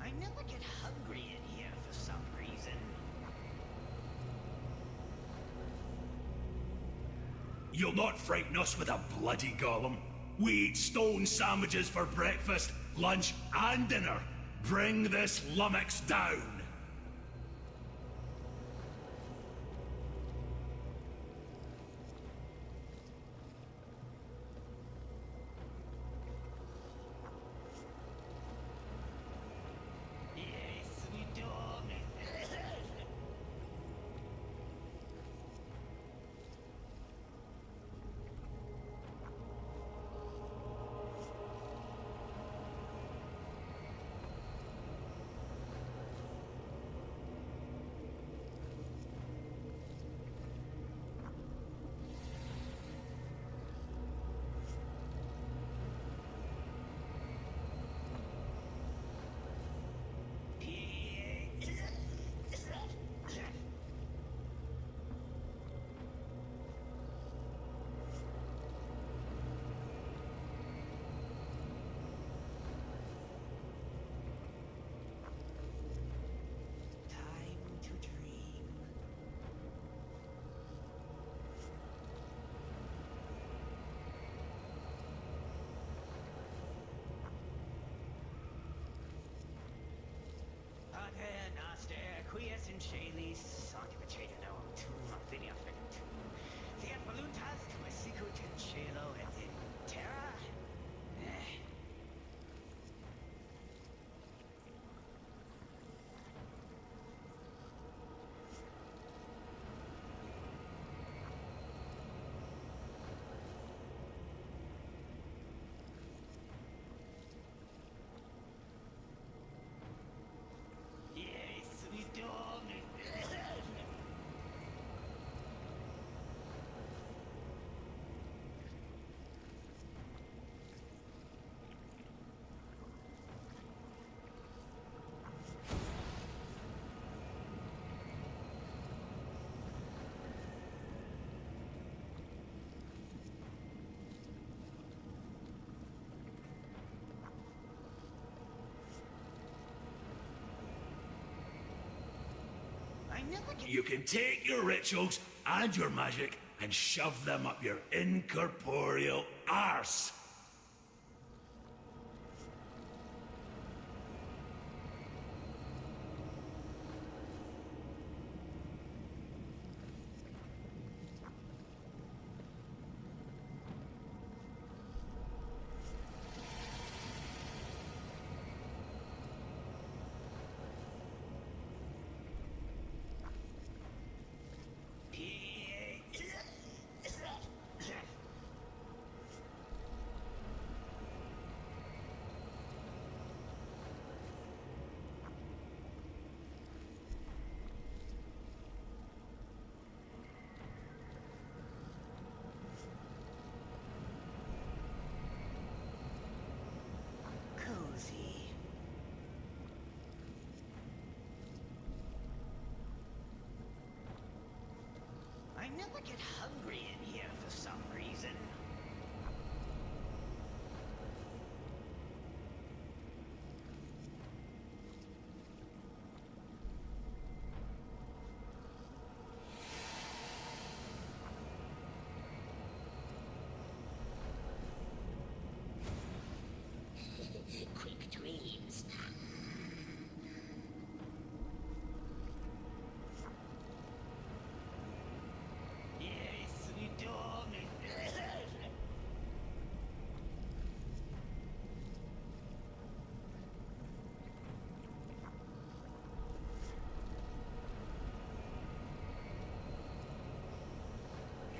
I never get hungry in here for some reason. You'll not frighten us with a bloody golem. We eat stone sandwiches for breakfast, lunch, and dinner. Bring this lummox down. Yes, we do. Time to dream. Pater noster, quies in caelis, sanctificata nomen tuum, venia fecum tuum, fiat voluntas tua sicut in caelo et in terra. Yes, we do. I never get. You can take your rituals and your magic and shove them up your incorporeal arse. Cozy. I never get hungry in here for some reason. Quick dreams. Yes, we don't.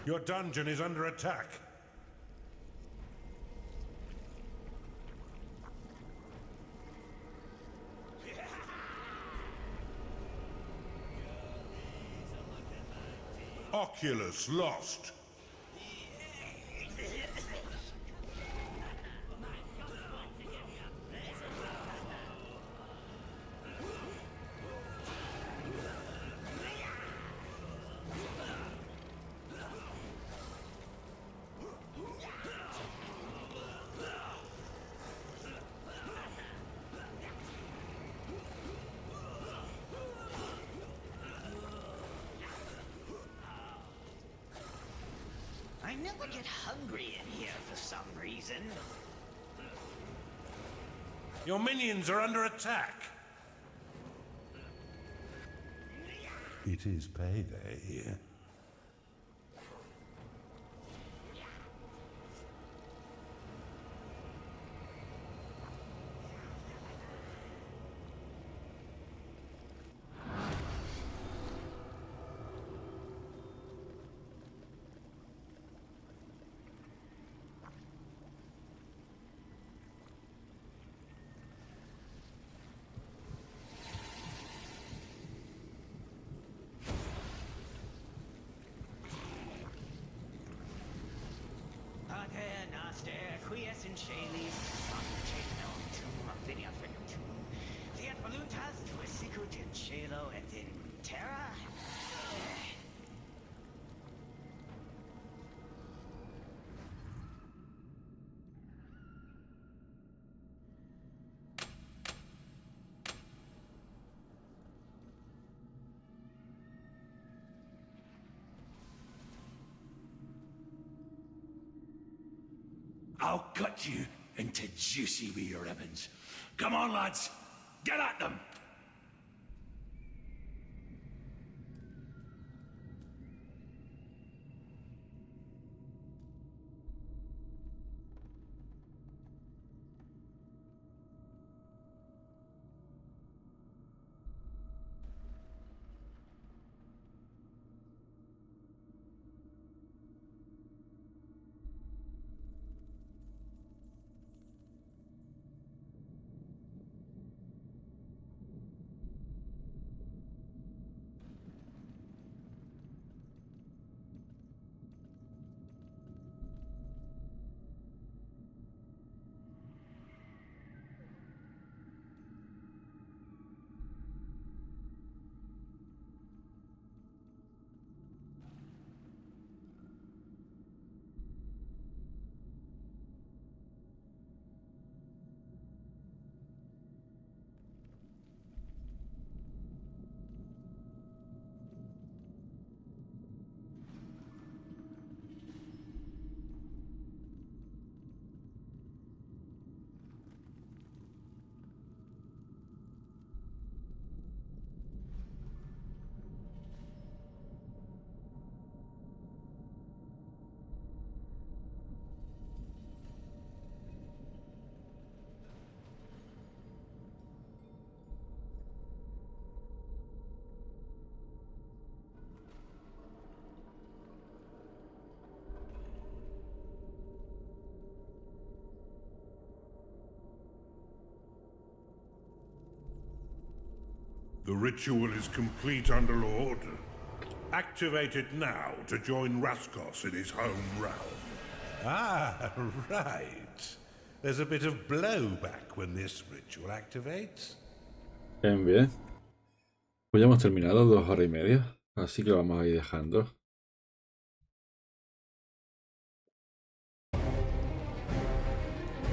Your dungeon is under attack. Oculus lost. I never get hungry in here for some reason. Your minions are under attack. It is payday. Pater noster, quies in caelis, sanctificatum tuum veniat regnum tuum. Fiat voluntas tua sicut in caelo et in terra. I'll cut you into juicy wee ribbons. Come on, lads. Get at them! The ritual is complete, Underlord. Activate it now to join Raskos in his home realm. Ah, right. There's a bit of blowback when this ritual activates. Bien, bien. Pues ya hemos terminado 2 horas y media, así que lo vamos a ir dejando.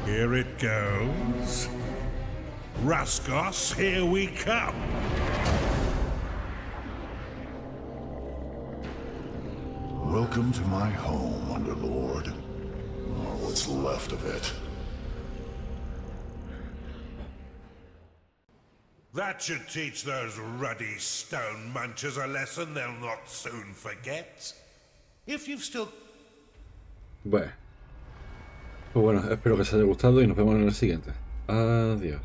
Here it goes. Raskos, here we come. Welcome to my home, Underlord. Or what's left of it. That should teach those ruddy stone munchers a lesson they'll not soon forget. If you've still... Bueno. Pues bueno, espero que os haya gustado y nos vemos en el siguiente. Adiós.